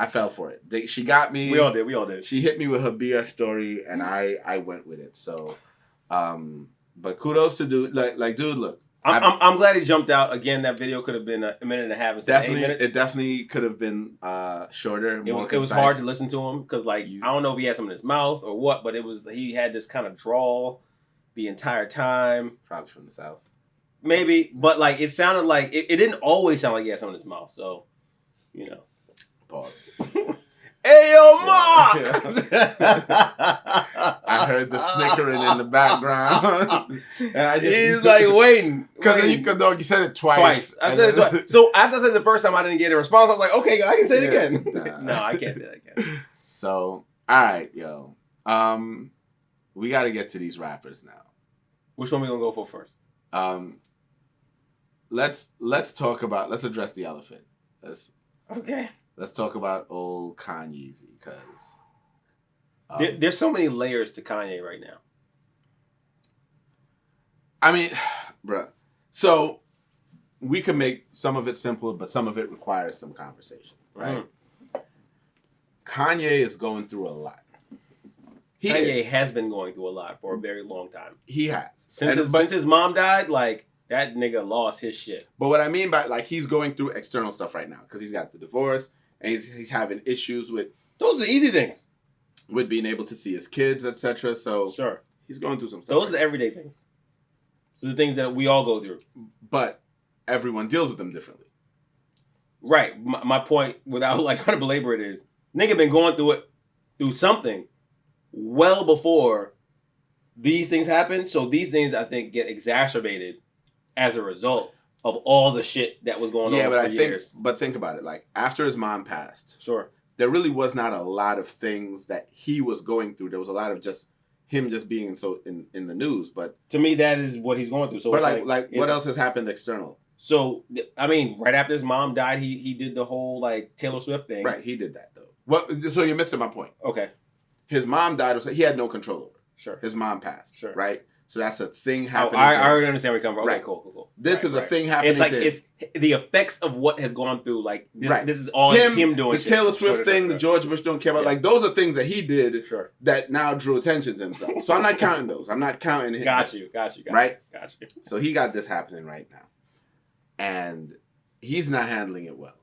fell for it. She got me. We all did. She hit me with her BS story, and I went with it. So, but kudos to dude. Like dude, look. I'm glad he jumped out. Again, that video could have been a minute and a half instead of 8 minutes. It definitely could have been shorter, more concise. It was hard to listen to him because, like, I don't know if he had something in his mouth or what, but he had this kind of drawl the entire time. Probably from the South. Maybe, but like it sounded like it didn't always sound like he had something in his mouth. So, you know. Pause. Hey, yo, Mark! I heard the snickering in the background. And I just... He's like waiting. Because you said it twice. I said it twice. So after I said it the first time, I didn't get a response. I was like, okay, I can say it again. No, I can't say that again. So, all right, yo. We got to get to these rappers now. Which one we going to go for first? Let's address the elephant. Let's talk about old Kanye, because there's so many layers to Kanye right now. I mean, bruh. So we can make some of it simple, but some of it requires some conversation, right? Mm-hmm. Kanye is going through a lot. Kanye has been going through a lot for a very long time. He has. Since his mom died, like, that nigga lost his shit. But what I mean by, like, he's going through external stuff right now, because he's got the divorce, and he's having issues with... Those are easy things. With being able to see his kids, etc. So sure, he's going through some stuff. Those are the everyday things. So the things that we all go through. But everyone deals with them differently. Right. My point, without like trying to belabor it, is nigga been going through something well before these things happen. So these things, I think, get exacerbated as a result of all the shit that was going on for years. But think about it. Like, after his mom passed, sure, there really was not a lot of things that he was going through. There was a lot of just him just being in the news. But to me, that is what he's going through. So, but like what else has happened external? So, I mean, right after his mom died, he did the whole like Taylor Swift thing. Right, he did that though. Well, so you're missing my point. Okay. His mom died. He had no control over. Sure. His mom passed. Sure. Right. So that's a thing happening. I already understand where you come from. Okay, right. Cool. This is a thing happening. It's like it's the effects of what has gone through. Like this is all him doing. The Taylor Swift thing, the George Bush don't care about. Like those are things that he did that now drew attention to himself. So I'm not counting those. I'm not counting him. Got you. Right. Got you. So he got this happening right now, and he's not handling it well.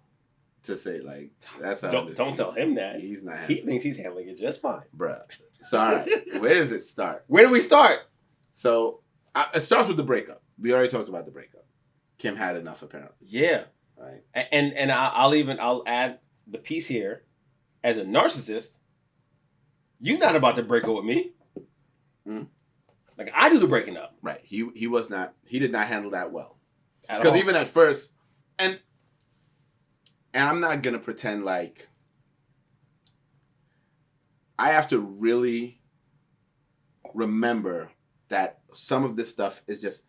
To say like that's how don't tell him that. He's not. He thinks he's handling it just fine, bruh. So all right, where does it start? Where do we start? So it starts with the breakup. We already talked about the breakup. Kim had enough, apparently. Yeah. Right. And I'll add the piece here. As a narcissist, you're not about to break up with me. Mm. Like I do the breaking up. Right. He was not. He did not handle that well. Because even at first, and I'm not gonna pretend like I have to really remember that some of this stuff is just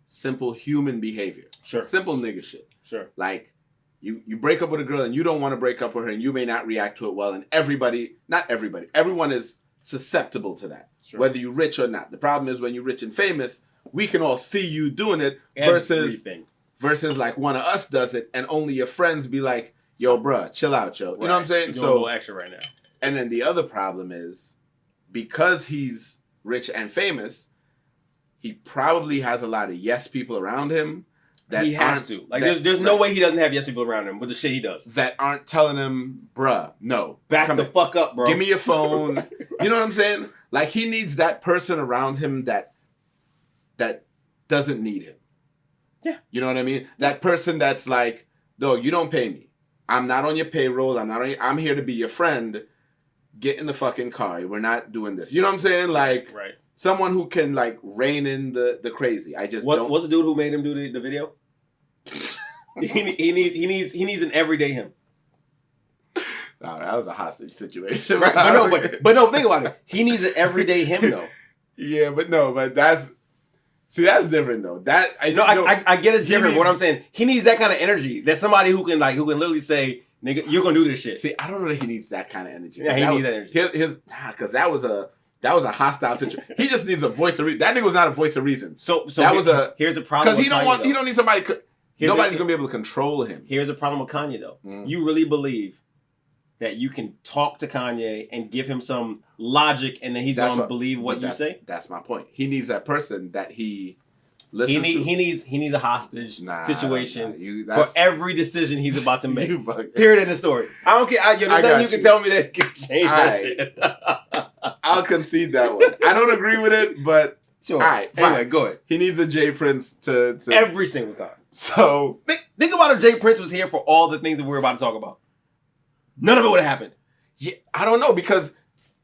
simple human behavior. Sure. Simple nigga shit. Sure. Like, you break up with a girl and you don't want to break up with her and you may not react to it well, and everyone is susceptible to that. Sure. Whether you're rich or not. The problem is when you're rich and famous, we can all see you doing it versus like one of us does it and only your friends be like, yo, bruh, chill out, yo. You know what I'm saying? You're doing a little extra right now. And then the other problem is, because he's rich and famous, he probably has a lot of yes people around him. That he has to. Like, there's no way he doesn't have yes people around him with the shit he does. That aren't telling him, bruh, no. Back the fuck up, bro. Give me your phone. You know what I'm saying? Like, he needs that person around him that doesn't need him. Yeah. You know what I mean? That person that's like, no, you don't pay me. I'm not on your payroll. I'm here to be your friend. Get in the fucking car. We're not doing this. You know what I'm saying? Like, right. Someone who can like rein in the crazy. I just don't. What's the dude who made him do the video? he needs an everyday him. No, that was a hostage situation. Right, but no, think about it. He needs an everyday him though. Yeah, but that's different though. I get it's different. What I'm saying, he needs that kind of energy. There's somebody who can literally say, "Nigga, you're gonna do this shit." See, I don't know that he needs that kind of energy. Yeah, he needs that energy. Because that was a hostile situation. He just needs a voice of reason. That nigga was not a voice of reason. So here's the problem. Because he don't need somebody. Nobody's gonna be able to control him. Here's the problem with Kanye though. You really believe that you can talk to Kanye and give him some logic, and then he's gonna believe what you say? That's my point. He needs that person that he listens to. He needs a hostage situation for every decision he's about to make. Period in the story. I don't care. There's nothing you can tell me that can change that shit. I'll concede that one. I don't agree with it, but sure. All right, fine. Anyway, go ahead. He needs a J Prince to every single time. So think about if J Prince was here for all the things that we're about to talk about. None of it would have happened. Yeah, I don't know, because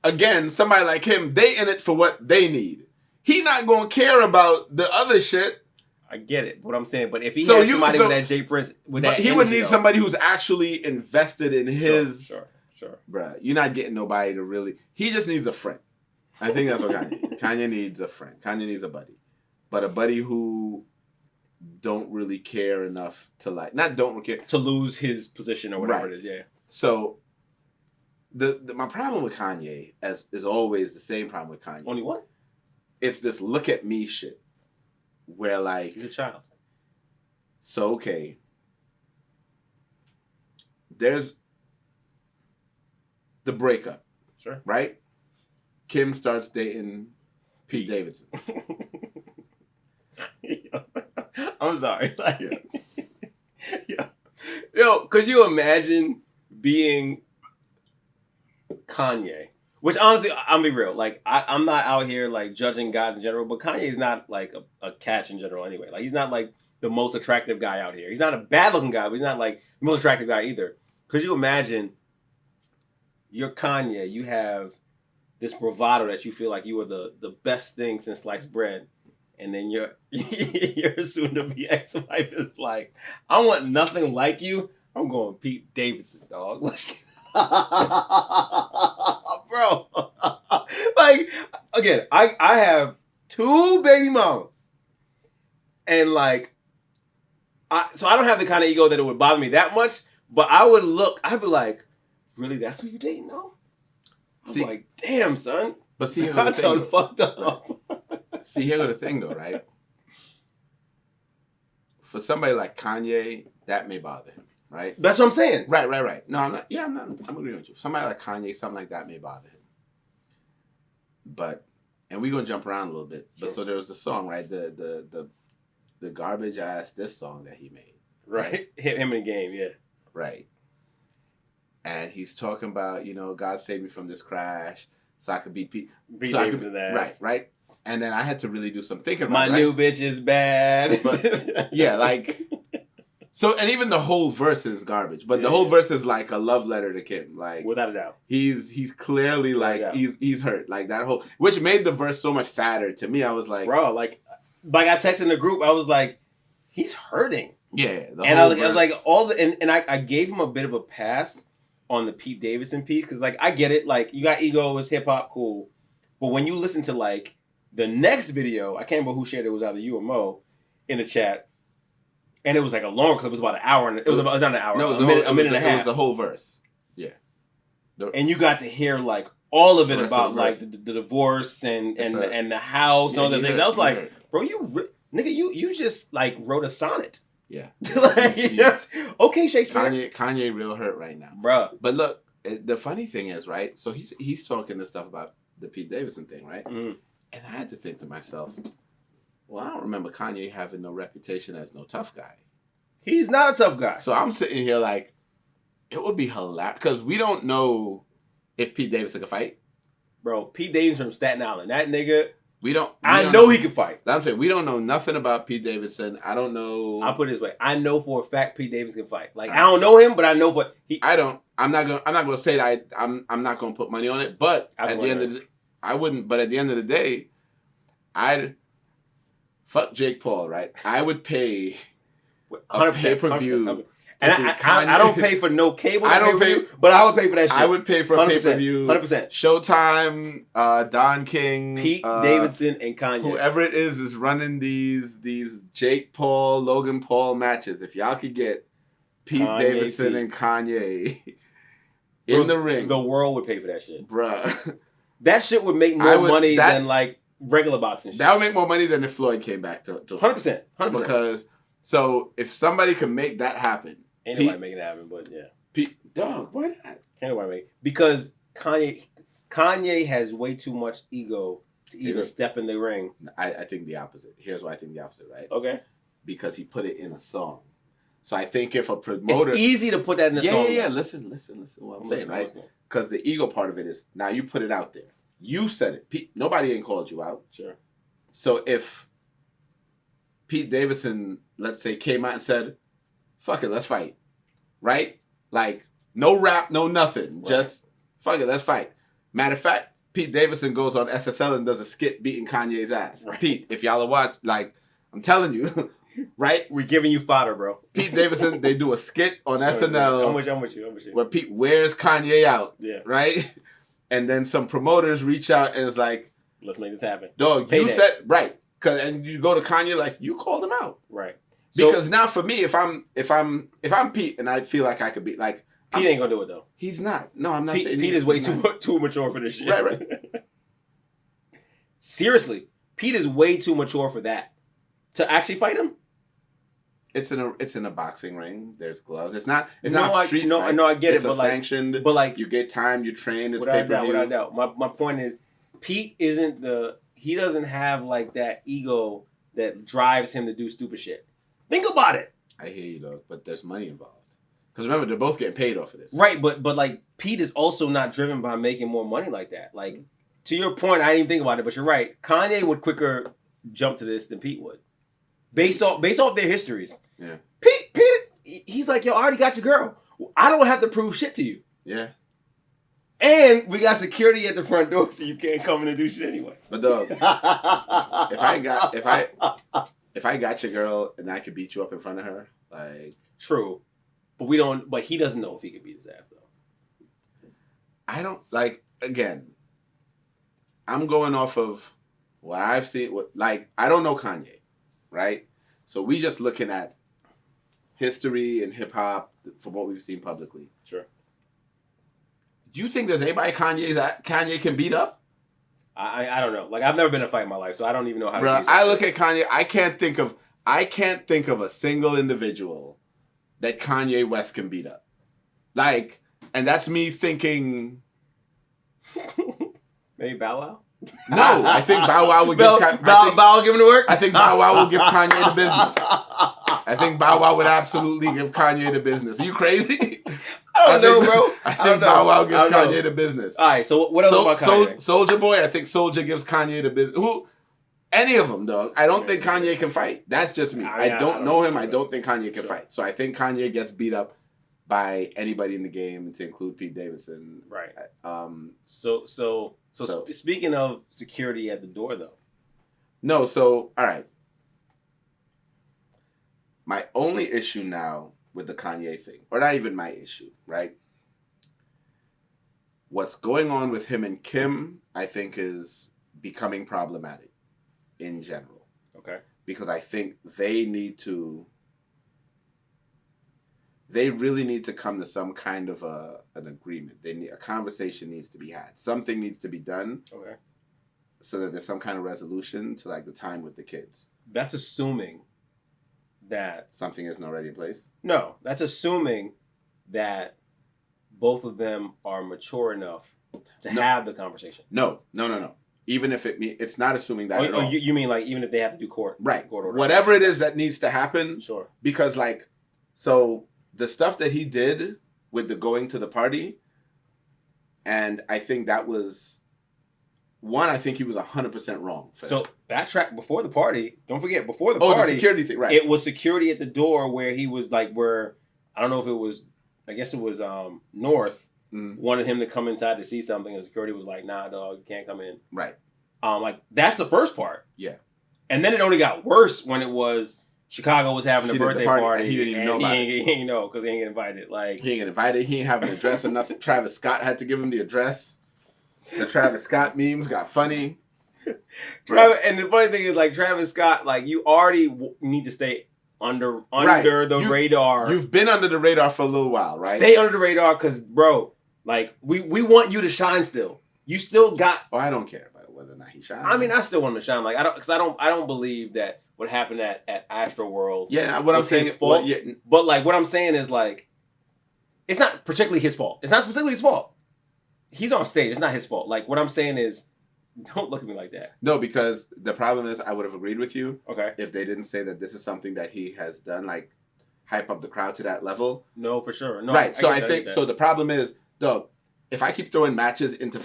again, somebody like him, they in it for what they need. He not gonna care about the other shit. I get it. What I'm saying, but if he had somebody with that Jay Prince, with that, he would need somebody who's actually invested in his. Sure. Bruh, you're not getting nobody to really. He just needs a friend. I think that's what Kanye needs. Kanye needs a friend. Kanye needs a buddy, but a buddy who don't really care enough to don't care to lose his position or whatever it is. Yeah. So my problem with Kanye is always the same problem with Kanye. Only one? It's this look at me shit. Where like he's a child. So okay. There's the breakup. Sure. Right? Kim starts dating Pete Davidson. I'm sorry. Like, yeah. Yo, could you imagine being Kanye? Which honestly, I'll be real. Like, I'm not out here like judging guys in general, but Kanye's not like a catch in general anyway. Like, he's not like the most attractive guy out here. He's not a bad looking guy, but he's not like the most attractive guy either. Could you imagine you're Kanye, you have this bravado that you feel like you are the best thing since sliced bread, and then your soon to be ex-wife is like, I want nothing like you. I'm going Pete Davidson, dog. Like, bro. Like, again, I have 2 baby mamas, and like, so I don't have the kind of ego that it would bother me that much. But I'd be like, really, that's who you dating now? I'm like, damn, son. But see, I done fucked up. See, here's the thing, though, right? For somebody like Kanye, that may bother him, right? That's what I'm saying. Right. No, I'm not. Yeah, I'm agreeing with you. Somebody like Kanye, something like that may bother him. But, and we're gonna jump around a little bit. But so there was the song, right? The garbage ass diss song that he made. Right. Hit him in the game, yeah. Right. And he's talking about, God save me from this crash, so I could beat Davidson's ass. Right. And then I had to really do some thinking about it. My new bitch is bad. But, yeah, like, so, and even the whole verse is garbage, but the whole verse is like a love letter to Kim. Like, without a doubt. He's clearly like, he's hurt. Like that whole, which made the verse so much sadder to me. I was like, bro, like I texted in the group, I was like, he's hurting. Yeah. And I was like, I gave him a bit of a pass on the Pete Davidson piece, because like, I get it, like, you got ego, it's hip hop, cool, but when you listen to like the next video, I can't remember who shared it, was either you or Mo in the chat, and it was like a long clip, it was about an hour, and it was not an hour, no, it was a minute and a half. It was the whole verse, yeah. And you got to hear like all of it about like the divorce and the house and all the things. I was like, bro, nigga, you just like wrote a sonnet. Yeah. Like, okay, Shakespeare. Kanye real hurt right now. Bruh. But look, the funny thing is, right? So he's talking this stuff about the Pete Davidson thing, right? Mm. And I had to think to myself, well, I don't remember Kanye having no reputation as no tough guy. He's not a tough guy. So I'm sitting here like, it would be hilarious, because we don't know if Pete Davidson can fight. Bro, Pete Davidson from Staten Island. That nigga... I know he can fight. I'm saying, we don't know nothing about Pete Davidson. I don't know. I'll put it this way. I know for a fact Pete Davidson can fight. Like, I don't know him, but I know I'm not gonna say that I'm not gonna put money on it, but at the end of the I wouldn't, but at the end of the day, I'd fuck Jake Paul, right? I would pay a pay-per-view. And I don't pay for no cable. I don't pay, but I would pay for that shit. I would pay for a pay-per-view. 100%. Showtime, Don King, Pete Davidson, and Kanye. Whoever it is running these Jake Paul, Logan Paul matches. If y'all could get Pete Davidson and Kanye in the ring, the world would pay for that shit, bruh. That shit would make more money than like regular boxing shit. That would make more money than if Floyd came back to 100%. Because so if somebody can make that happen. Ain't nobody making it happen, but yeah. Dog, why not? Can't nobody make it. Because Kanye has way too much ego to even step in the ring. I think the opposite. Here's why I think the opposite, right? Okay. Because he put it in a song. So I think if a promoter... It's easy to put that in a song. Yeah. Listen what I'm saying, right? Because the ego part of it is, now you put it out there. You said it. Nobody ain't called you out. Sure. So if Pete Davidson, let's say, came out and said, fuck it, let's fight. Right? Like, no rap, no nothing. Right. Just Fuck it, let's fight. Matter of fact, Pete Davidson goes on SSL and does a skit beating Kanye's ass. Right. Pete, if y'all are watching, like, I'm telling you, right? We're giving you fodder, bro. Pete Davidson, they do a skit on SNL. I'm with you. Where Pete wears Kanye out. Yeah. Right? And then some promoters reach out and it's like, let's make this happen. Dog, you said, right. And you go to Kanye like, you called him out. Right. Because now for me, if I'm Pete and I feel like I could be like, Pete ain't gonna do it though. He's not. No, I'm not saying Pete is way too mature for this shit. Right. Seriously, Pete is way too mature for that. To actually fight him? It's in a boxing ring. There's gloves. It's not street fight. No, I get it's it, but sanctioned. But like, you get time, you train. It's without pay-per-view. doubt. My point is, Pete he doesn't have like that ego that drives him to do stupid shit. Think about it. I hear you though, but there's money involved. Because remember, they're both getting paid off of this. Right, but like Pete is also not driven by making more money like that. Like, to your point, I didn't even think about it, but you're right. Kanye would quicker jump to this than Pete would. Based off their histories. Yeah. Pete, he's like, yo, I already got your girl. I don't have to prove shit to you. Yeah. And we got security at the front door, so you can't come in and do shit anyway. But dog, if I got your girl and I could beat you up in front of her, like, true. But he doesn't know if he could beat his ass though. I don't like, again, I'm going off of what I've seen. I don't know Kanye, right? So we just looking at history and hip hop from what we've seen publicly. Sure. Do you think there's anybody Kanye can beat up? I don't know. Like, I've never been in a fight in my life, so I don't even know how to. Bro, I look at Kanye. I can't think of a single individual that Kanye West can beat up. Like, and that's me thinking. Maybe Bow Wow? No, I think Bow Wow would give Bow Wow give him the work? I think Bow Wow will give Kanye the business. I think Bow Wow would absolutely give Kanye the business. Are you crazy? I don't know, bro. I think Bow Wow gives Kanye the business. All right, so what else about Kanye? Soulja Boy, I think Soulja gives Kanye the business. Any of them, dog. I don't think Kanye can fight. That's just me. I don't know him. I don't think Kanye can fight. So I think Kanye gets beat up by anybody in the game, to include Pete Davidson. Right. So speaking of security at the door, though. No, so, all right. My only issue now with the Kanye thing, or not even my issue, right? What's going on with him and Kim, I think, is becoming problematic in general. Okay. Because I think they really need to come to some kind of an agreement. A conversation needs to be had. Something needs to be done. Okay. So that there's some kind of resolution to like the time with the kids. That's assuming that something isn't already in place. No, that's assuming that both of them are mature enough to have the conversation. No. Even if it's not assuming that at all. You mean like even if they have to do court? Right. Court order. Whatever it is that needs to happen. Sure. Because so the stuff that he did with the going to the party, and I think that was, I think he was 100% wrong. So backtrack before the party. Don't forget, before the party. The security thing, right. It was security at the door where he was I don't know if it was, I guess it was North, wanted him to come inside to see something, and security was like, nah, dog, you can't come in. Right. That's the first part. Yeah. And then it only got worse when it was Chicago was having a birthday party. And he didn't even know about it. He didn't know because he ain't get invited. He ain't get invited. He ain't have an address or nothing. Travis Scott had to give him the address. The Travis Scott memes got funny. And the funny thing is, Travis Scott, you already need to stay under the radar. You've been under the radar for a little while, right? Stay under the radar because, bro, we want you to shine still. You still got... Oh, I don't care about whether or not he shines. I mean, I still want him to shine. I don't believe that what happened at Astroworld. Yeah, what I'm saying is fault. But what I'm saying is it's not particularly his fault. It's not specifically his fault. He's on stage. It's not his fault. What I'm saying is, don't look at me like that. No, because the problem is, I would have agreed with you. Okay. If they didn't say that this is something that he has done, hype up the crowd to that level. No, for sure. No, right. I think so. The problem is, dog, if I keep throwing matches into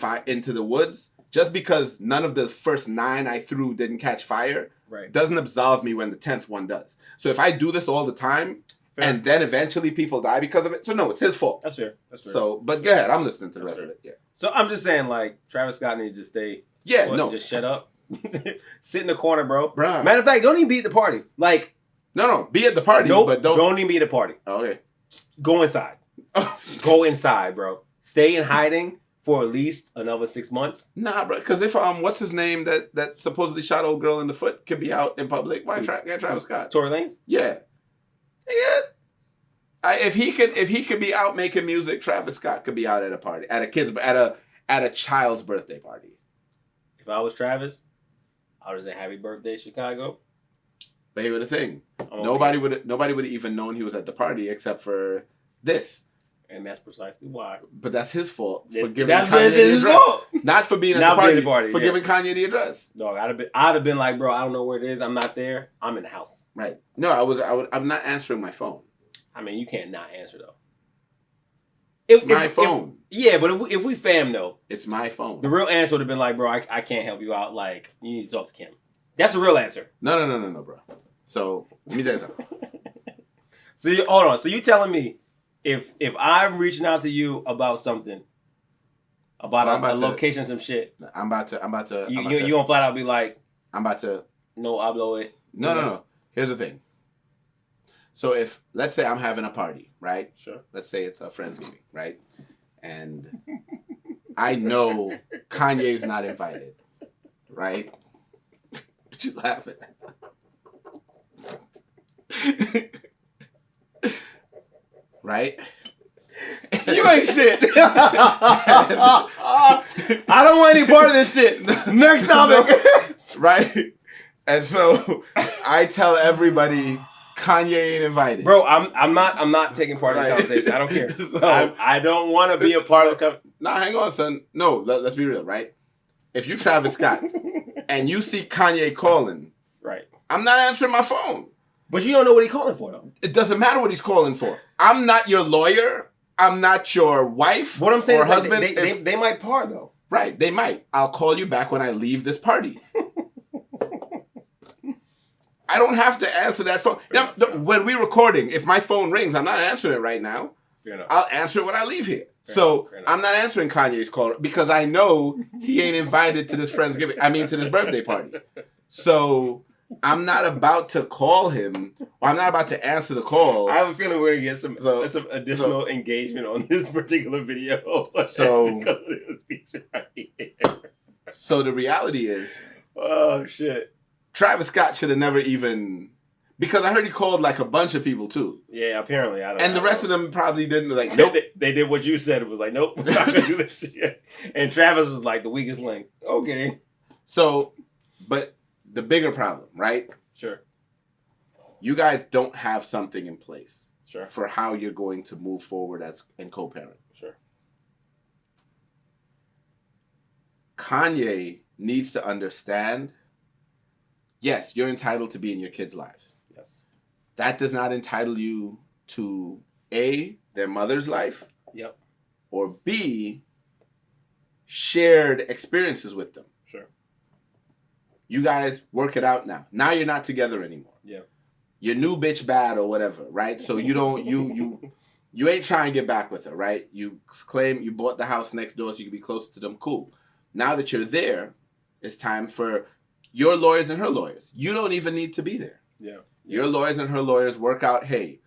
the woods, just because none of the first 9 I threw didn't catch fire, doesn't absolve me when the 10th one does. So if I do this all the time, fair. And then eventually people die because of it, so no, it's his fault. That's fair. So, but go ahead. I'm listening to the rest of it. Yeah. So I'm just saying, like, Travis Scott needs to stay. Yeah, What, no. just shut up. Sit in the corner, bro. Bruh. Matter of fact, don't even be at the party. Like, No, be at the party, nope, but don't even be at the party. Okay. Go inside. Go inside, bro. Stay in hiding for at least another 6 months. Nah, bro. Because if what's his name that supposedly shot old girl in the foot could be out in public, why get Travis Scott? Tory Lanez? Yeah. Yeah. If he could be out making music, Travis Scott could be out at a party, at a child's birthday party. If I was Travis, I would say happy birthday, Chicago. But here was the thing: nobody would have even known he was at the party except for this. And that's precisely why. But that's his fault for giving Kanye the address. Fault. Not for being at the party. For giving Kanye the address. Dog, I'd have been like, bro, I don't know where it is. I'm not there. I'm in the house. Right. No, I'm not answering my phone. I mean, you can't not answer though. It's my phone. Yeah, but if we fam though, it's my phone. The real answer would have been like, bro, I can't help you out. Like, you need to talk to Kim. That's the real answer. No, bro. So let me tell you something. Hold on. So you telling me if I'm reaching out to you about something, about a location, some shit, I'm about to. You gonna flat out be like, I'm about to. No, hablo it. No. Here's the thing. So if, let's say I'm having a party, right? Sure. Let's say it's a Friendsgiving, right? And I know Kanye's not invited, right? What you laughing at? Right? You ain't shit. I don't want any part of this shit. Next topic. Right? And so I tell everybody Kanye ain't invited. Bro, I'm not taking part of the conversation. I don't care. So, I don't want to be a part of the conversation. Nah, hang on, son. No, let's be real, right? If you Travis Scott and you see Kanye calling, right? I'm not answering my phone. But you don't know what he's calling for, though. It doesn't matter what he's calling for. I'm not your lawyer. I'm not your wife. What I'm saying or is husband. They might part, though. Right, they might. I'll call you back when I leave this party. I don't have to answer that phone. Now, when we're recording, if my phone rings, I'm not answering it right now. I'll answer it when I leave here. So I'm not answering Kanye's call because I know he ain't invited to this Friendsgiving. To this birthday party. So I'm not about to call him, or I'm not about to answer the call. I have a feeling we're gonna get some additional engagement on this particular video. So because of this piece right here. So the reality is, oh shit, Travis Scott should have never even, because I heard he called like a bunch of people too. Yeah, apparently. And the rest of them probably didn't nope. They did what you said. It was like, nope, we're not gonna do this shit. And Travis was like the weakest link. Okay. So, but the bigger problem, right? Sure. You guys don't have something in place. Sure. For how you're going to move forward and co-parent. Sure. Kanye needs to understand, yes, you're entitled to be in your kids' lives. Yes. That does not entitle you to A, their mother's life. Yep. Or B, shared experiences with them. Sure. You guys work it out now. Now you're not together anymore. Yeah. Your new bitch bad or whatever, right? So you don't you ain't trying to get back with her, right? You claim you bought the house next door so you can be closer to them. Cool. Now that you're there, it's time for your lawyers and her lawyers. You don't even need to be there. Yeah. Your lawyers and her lawyers work out, hey,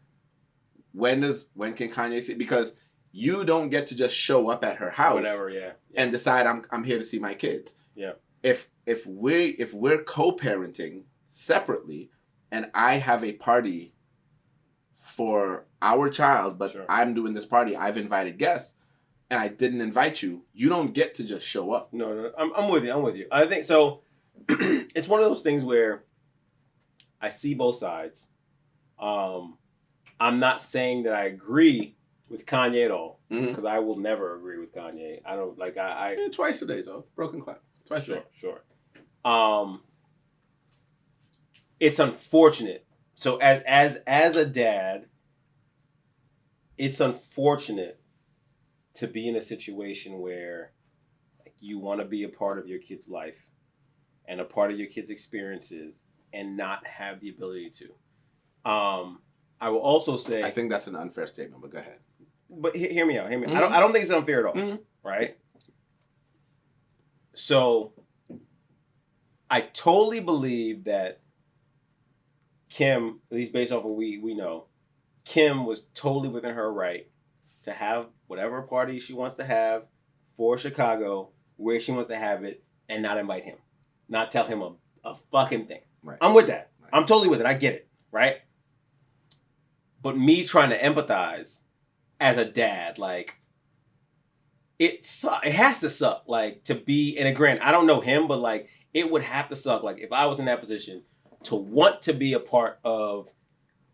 when can Kanye see? Because you don't get to just show up at her house whatever, yeah. And decide I'm here to see my kids. Yeah. If we're co-parenting separately and I have a party for our child, but sure. I'm doing this party, I've invited guests, and I didn't invite you, you don't get to just show up. No, I'm with you. I think so. It's one of those things where I see both sides. I'm not saying that I agree with Kanye at all, because I will never agree with Kanye. I don't like I twice a day, though. Broken clock. Twice a day. Sure. It's unfortunate. So as a dad, it's unfortunate to be in a situation where you want to be a part of your kid's life and a part of your kid's experiences and not have the ability to. I will also say, I think that's an unfair statement, but go ahead. But hear me out. I don't think it's unfair at all, right? So I totally believe that Kim, at least based off of what we know, Kim was totally within her right to have whatever party she wants to have for Chicago, where she wants to have it, and not invite him. Not tell him a fucking thing. Right. I'm with that. Right. I'm totally with it. I get it. Right? But me trying to empathize as a dad, like, it has to suck, like, to be, and again, I don't know him, but like, it would have to suck, like, if I was in that position, to want to be a part of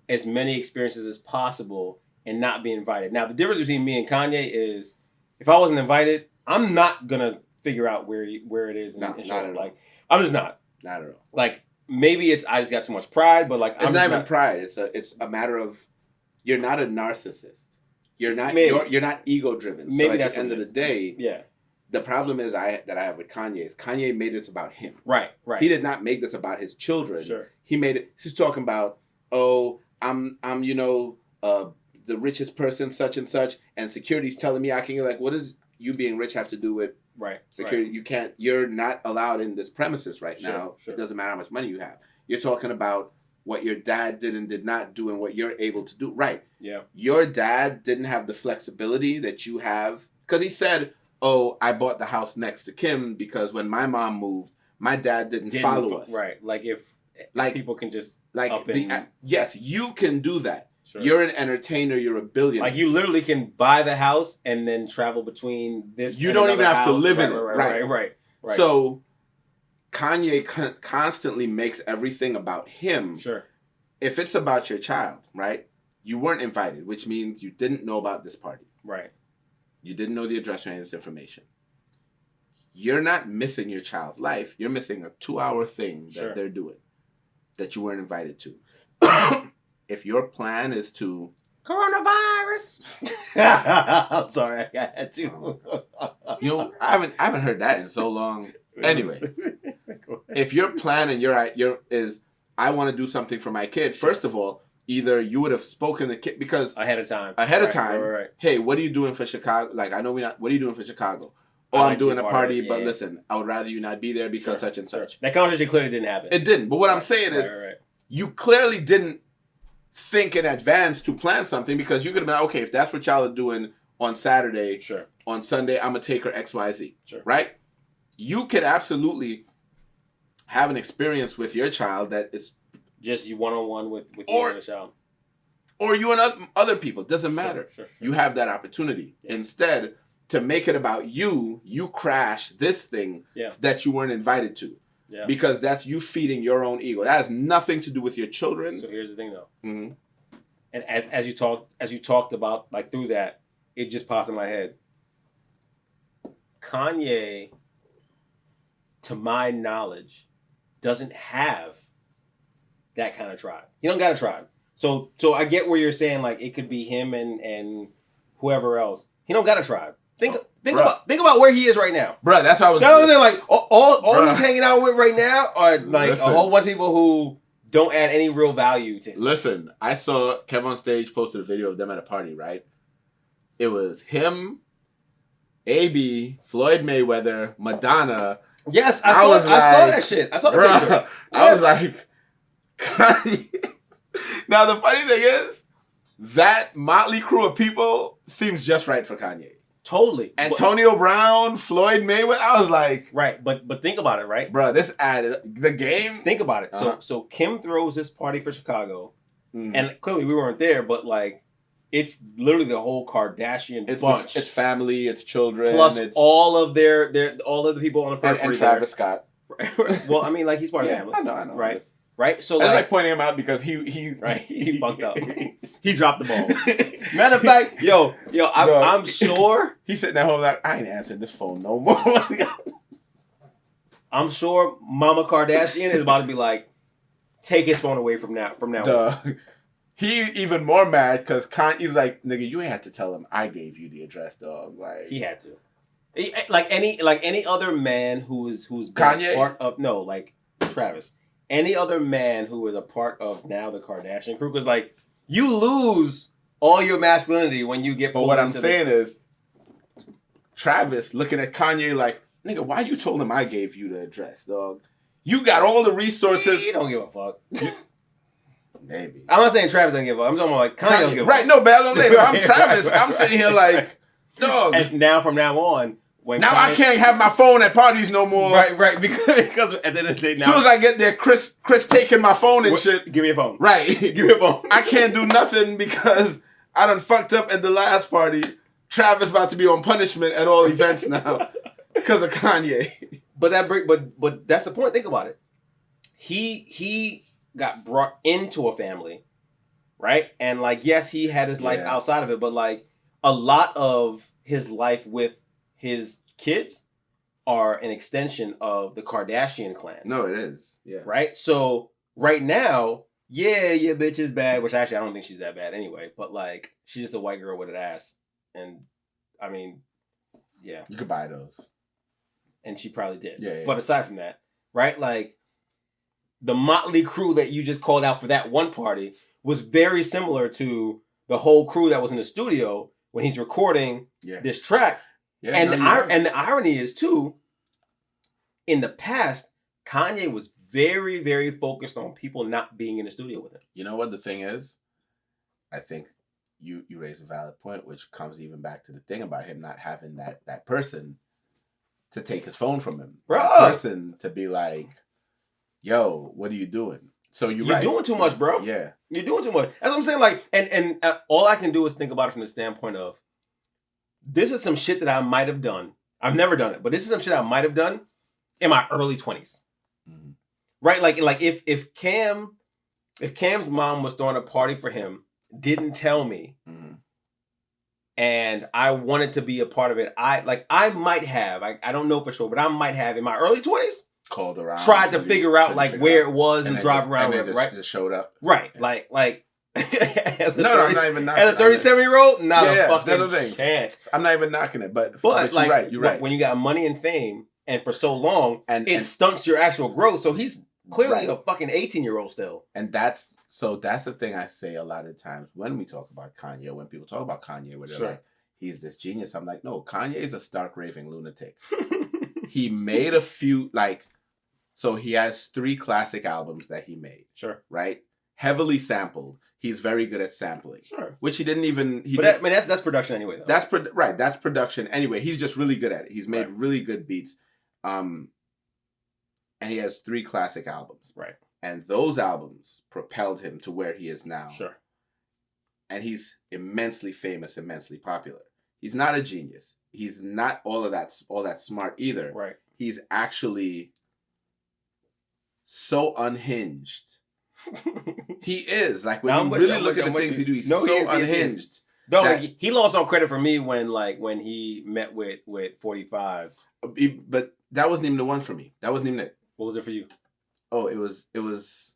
as many experiences as possible and not be invited. Now, the difference between me and Kanye is, if I wasn't invited, I'm not gonna figure out where it is and show it. Like, I'm just not. Not at all. Like, maybe I just got too much pride, but like, it's not even pride. It's a matter of, you're not a narcissist. You're not you're not ego driven. Maybe so at that's the end of the day, yeah. The problem is that I have with Kanye is Kanye made this about him. Right. He did not make this about his children. Sure. He made it. He's talking about, I'm the richest person, such and such, and security's telling me I can. Like, what does you being rich have to do with security? Right. You can't. You're not allowed in this premises right now. Sure. It doesn't matter how much money you have. You're talking about what your dad did and did not do and what you're able to do. Right. Yeah. Your dad didn't have the flexibility that you have, because he said, "Oh, I bought the house next to Kim because when my mom moved, my dad didn't follow us." Right. Like, if people can just yes, you can do that. Sure. You're an entertainer. You're a billionaire. Like, you literally can buy the house and then travel between this. You don't even have to live in it. Right. So Kanye constantly makes everything about him. Sure. If it's about your child, right? You weren't invited, which means you didn't know about this party. Right. You didn't know the address or any of this information. You're not missing your child's life. You're missing a 2-hour thing that they're doing that you weren't invited to. If your plan is to coronavirus, I'm sorry, I had to. I haven't heard that in so long. Anyway, if your plan and is I want to do something for my kid, first of all, either you would have spoken to the kid because ahead of time. Right. Hey, what are you doing for Chicago? Like, I know what are you doing for Chicago? Oh, I'm doing a party, but listen, I would rather you not be there because such and such. That conversation clearly didn't happen. It didn't. But what I'm saying is, you clearly didn't think in advance to plan something, because you could have been, okay, if that's what y'all are doing on Saturday, on Sunday, I'm going to take her XYZ. Right? You could absolutely have an experience with your child that is just you one-on-one with you and the child. Or you and other people. Doesn't matter. Sure. You have that opportunity. Yeah. Instead, to make it about you crash this thing that you weren't invited to. Yeah. Because that's you feeding your own ego. That has nothing to do with your children. So here's the thing, though. Mm-hmm. And as you talked about, like, through that, it just popped in my head. Kanye, to my knowledge, doesn't have that kind of tribe. He don't got a tribe. So I get where you're saying, like, it could be him and whoever else. He don't got a tribe. Think about where he is right now, bro. That's what I was. Like all he's hanging out with right now are like a whole bunch of people who don't add any real value to him. Listen, I saw Kev on Stage posted a video of them at a party. Right, it was him, AB, Floyd Mayweather, Madonna. Yes, I saw that shit. I saw the picture. Yes. I was like, Kanye. Now the funny thing is, that motley crew of people seems just right for Kanye. Totally. Antonio Brown, Floyd Mayweather. I was like, right, but think about it, right, bro. This added the game. Think about it. So Kim throws this party for Chicago, and clearly we weren't there, but like, it's literally the whole Kardashian bunch. It's family, it's children, plus all of all of the people on the periphery and Travis Scott. Well, I mean, like, he's part of the family. I know. Right. Right, so I like pointing him out because he fucked up. He dropped the ball. Matter of fact, yo, I'm sure he's sitting at home like, I ain't answering this phone no more. I'm sure Mama Kardashian is about to be like, take his phone away from now on. He even more mad because he's like, nigga, you ain't had to tell him I gave you the address, dog. Like, he had to. Like any other man who's Kanye? part of Travis. Any other man who is a part of now the Kardashian crew, because like, you lose all your masculinity when you get. But what I'm saying is, Travis looking at Kanye like, nigga, why you told him I gave you the address, dog? You got all the resources. He don't give a fuck. Maybe. I'm not saying Travis doesn't give a fuck. I'm talking about like Kanye don't give a fuck. Right, no, but I'm Travis. I'm sitting here like, dog. And now from now on, when now Kanye, I can't have my phone at parties no more. Right, because at the end of the day now. As soon as I get there, Chris taking my phone and shit. Give me a phone. Right. Give me a phone. I can't do nothing because I done fucked up at the last party. Travis about to be on punishment at all events now because of Kanye. But that's the point. Think about it. He got brought into a family, right? And like, yes, he had his life outside of it, but like a lot of his life with his kids are an extension of the Kardashian clan. No, it is. Yeah. Right? So right now, yeah, your bitch is bad, which actually I don't think she's that bad anyway, but like she's just a white girl with an ass. And I mean, yeah. You could buy those. And she probably did. Yeah. But aside from that, right? Like the motley crew that you just called out for that one party was very similar to the whole crew that was in the studio when he's recording this track. Yeah, and the irony is too, in the past, Kanye was very, very focused on people not being in the studio with him. You know what the thing is? I think you raise a valid point, which comes even back to the thing about him not having that person to take his phone from him. Bro. That person to be like, yo, what are you doing? So you're doing too much, bro. Yeah. You're doing too much. That's what I'm saying. Like, and all I can do is think about it from the standpoint of, this is some shit that I might have done. I've never done it, but this is some shit I might have done in my early 20s. Mm-hmm. Right? Like if Cam's mom was throwing a party for him, didn't tell me, and I wanted to be a part of it, I might have, I don't know for sure, but I might have in my early 20s called around, tried to figure out like where it was and drive around with it, right? Just showed up. Right. Yeah. Like I'm not even knocking it. As a 37-year-old, not a fucking chance. I'm not even knocking it, but like, you're right. When you got money and fame, and for so long, it stunts your actual growth. So he's clearly a fucking 18-year-old still. And that's the thing I say a lot of times when we talk about Kanye, when people talk about Kanye, where they're like, he's this genius. I'm like, no, Kanye is a stark raving lunatic. He made a few, so he has 3 classic albums that he made. Sure. Right? Heavily sampled. He's very good at sampling. Sure. Which he didn't even... that's production anyway, though. That's production anyway. He's just really good at it. He's made really good beats. And he has 3 classic albums. Right. And those albums propelled him to where he is now. Sure. And he's immensely famous, immensely popular. He's not a genius. He's not all that smart either. Right. He's actually so unhinged. He is. Like when you really look at the things he do, he's so unhinged. No, like, he lost all credit for me when he met with 45. But that wasn't even the one for me. That wasn't even it. What was it for you? Oh, it was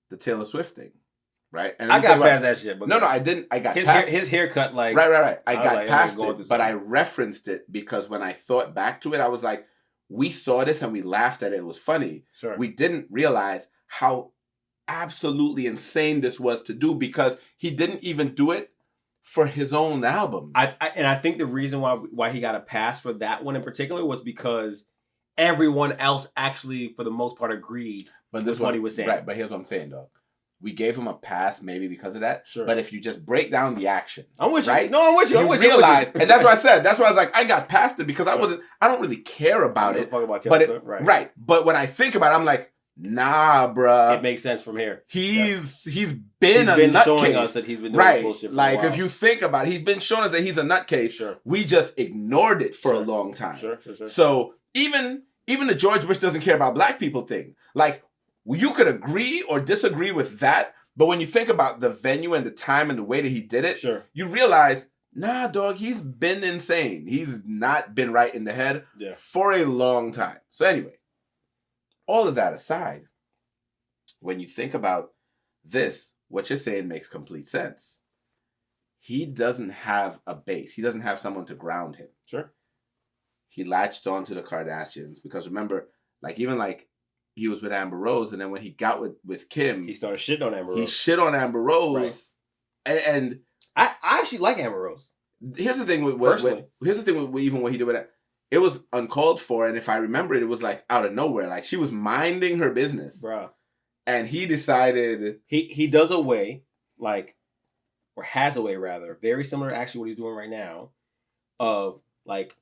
the Taylor Swift thing, right? And I got past that shit. But no, I didn't. I got his haircut. Like right. I got past it, but I referenced it because when I thought back to it, I was like, we saw this and we laughed at it. It was funny. Sure. We didn't realize how absolutely insane this was to do because he didn't even do it for his own album. I think the reason why he got a pass for that one in particular was because everyone else actually, for the most part, agreed with what he was saying. Right, but here's what I'm saying, dog. We gave him a pass maybe because of that. Sure. But if you just break down the action, I'm with right? you. No, I'm with you. You realize, and that's what I said. That's why I was like, I got past it because I don't really care about it. Right. But when I think about it, I'm like, nah, bruh. It makes sense from here. He's been a nutcase. Showing us that he's been doing bullshit for a while. If you think about it, he's been showing us that he's a nutcase. Sure. We just ignored it for a long time. Sure. So even the George Bush doesn't care about black people thing, like you could agree or disagree with that, but when you think about the venue and the time and the way that he did it, you realize, nah, dog, he's been insane. He's not been right in the head for a long time. So anyway, all of that aside, when you think about this, what you're saying makes complete sense. He doesn't have a base. He doesn't have someone to ground him. Sure. He latched on to the Kardashians because remember, he was with Amber Rose, and then when he got with Kim, he started shitting on Amber Rose. He shit on Amber Rose, and I actually like Amber Rose. Here's the thing with even what he did with that. it was uncalled for, and if I remember it was like out of nowhere. Like she was minding her business. Bruh. And he decided he does a way, like, or has a way rather, very similar to actually what he's doing right now, of like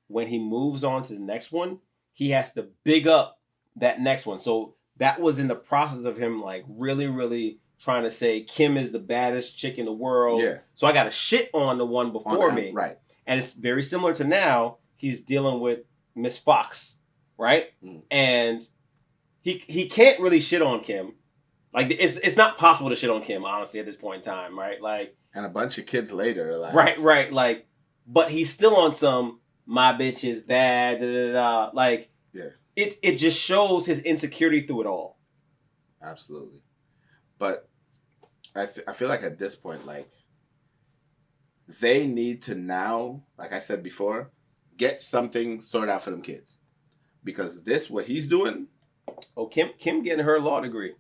when he moves on to the next one, he has to big up that next one. So that was in the process of him like really, really trying to say Kim is the baddest chick in the world. Yeah. So I got to shit on the one before me. Right. And it's very similar to now. He's dealing with Miss Fox, right? Mm. And he can't really shit on Kim. Like it's not possible to shit on Kim, honestly, at this point in time, right? Like, and a bunch of kids later, like right, like, but he's still on some my bitch is bad, da, da, da. Like, yeah, it just shows his insecurity through it all. Absolutely, but I feel like at this point, like, they need to now, like I said before, get something sorted out for them kids, because what he's doing. Oh, Kim getting her law degree.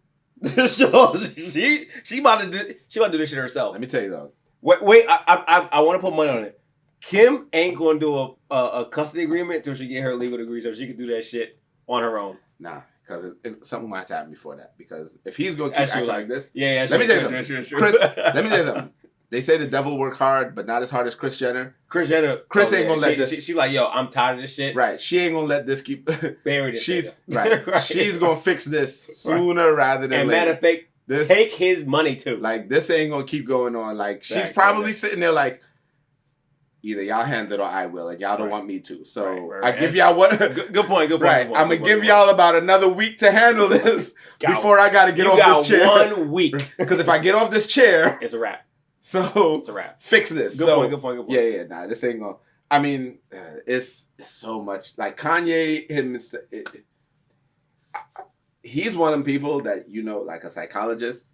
So she about to do this shit herself. Let me tell you though. Wait, I want to put money on it. Kim ain't gonna do a custody agreement until she get her legal degree, so she can do that shit on her own. Nah, because something might happen before that. Because if he's gonna keep acting like this, yeah. Let me tell you something, Chris. Let me tell you something. They say the devil work hard, but not as hard as Kris Jenner. Chris ain't gonna let this. She's like, yo, I'm tired of this shit. Right. She ain't gonna let this keep buried. She's right. She's gonna fix this sooner rather than and later. Matter of fact, take his money too. Like, this ain't gonna keep going on. Like, she's probably sitting there like, either y'all handle it or I will, and y'all don't want me to. So I give y'all what. Good point. Right. I'm gonna give y'all about another week to handle this before I gotta get off this chair. 1 week. Because if I get off this chair, it's a wrap. So it's a wrap. Fix this. Good point. Yeah. Nah, this ain't gonna. I mean, it's so much. Like, Kanye, he's one of them people that, like a psychologist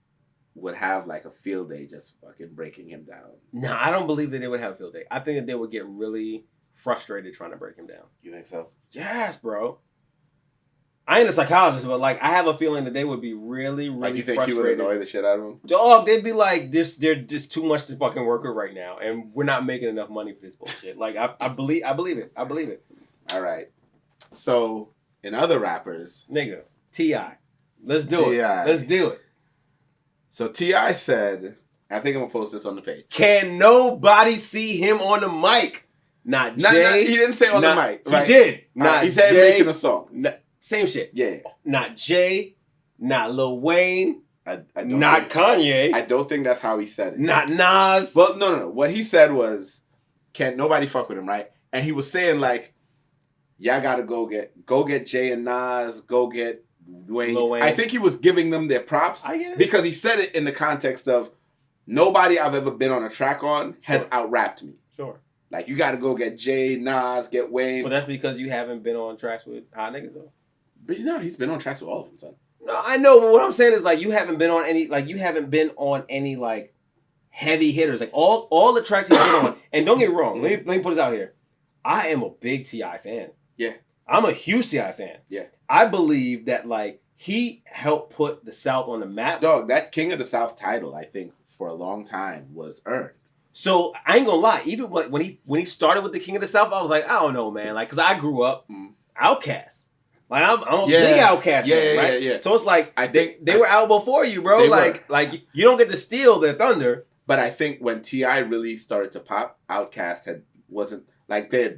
would have like a field day just fucking breaking him down. No, I don't believe that they would have a field day. I think that they would get really frustrated trying to break him down. You think so? Yes, bro. I ain't a psychologist, but like I have a feeling that they would be really, really like, you think frustrated. he would annoy the shit out of him? Dog, they'd be like, they're just too much to fucking work with right now, and we're not making enough money for this bullshit. Like, I believe it. All right. So, in other rappers, nigga, T.I. Let's do it. So T.I. said, I think I'm gonna post this on the page. Can nobody see him on the mic? Not Jay. He didn't say on the mic. Right? He did. He said Jay, making a song. Same shit. Yeah. Not Jay. Not Lil Wayne. I not Kanye. I don't think that's how he said it. Not Nas. Well, no. What he said was, can't nobody fuck with him, right? And he was saying like, y'all gotta go get Jay and Nas, go get Wayne. Lil Wayne. I think he was giving them their props. I get it. Because he said it in the context of, nobody I've ever been on a track on has out-rapped me. Sure. Like, you gotta go get Jay, Nas, get Wayne. Well, that's because you haven't been on tracks with hot niggas though. But he's been on tracks with all of them, son. No, I know, but what I'm saying is like you haven't been on any like heavy hitters. Like all the tracks he's been on. And don't get me wrong, let me put this out here. I am a big T.I. fan. Yeah. I'm a huge T.I. fan. Yeah. I believe that like he helped put the South on the map. Dog, that King of the South title, I think, for a long time was earned. So I ain't gonna lie, even when he started with the King of the South, I was like, I don't know, man. Like, cause I grew up Outkast. Like I'm a big Outkast fan, right? Yeah. So it's like I think they were out before you, bro. Like you don't get to steal their thunder. But I think when T.I. really started to pop, Outkast wasn't like they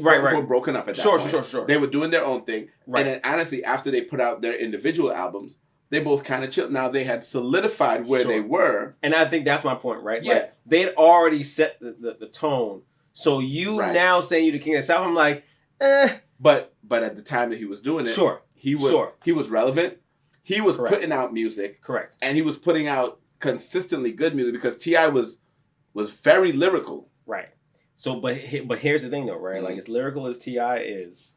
were broken up at that point. Sure. They were doing their own thing. Right. And then honestly, after they put out their individual albums, they both kind of chilled. Now they had solidified where they were. And I think that's my point, right? Yeah. Like, they'd already set the tone. So you now saying you the King of the South, I'm like, But at the time that he was doing it, he was relevant. He was putting out music. Correct. And he was putting out consistently good music because T.I. was very lyrical. Right. So, but here's the thing though, right? Like, as lyrical as T.I. is,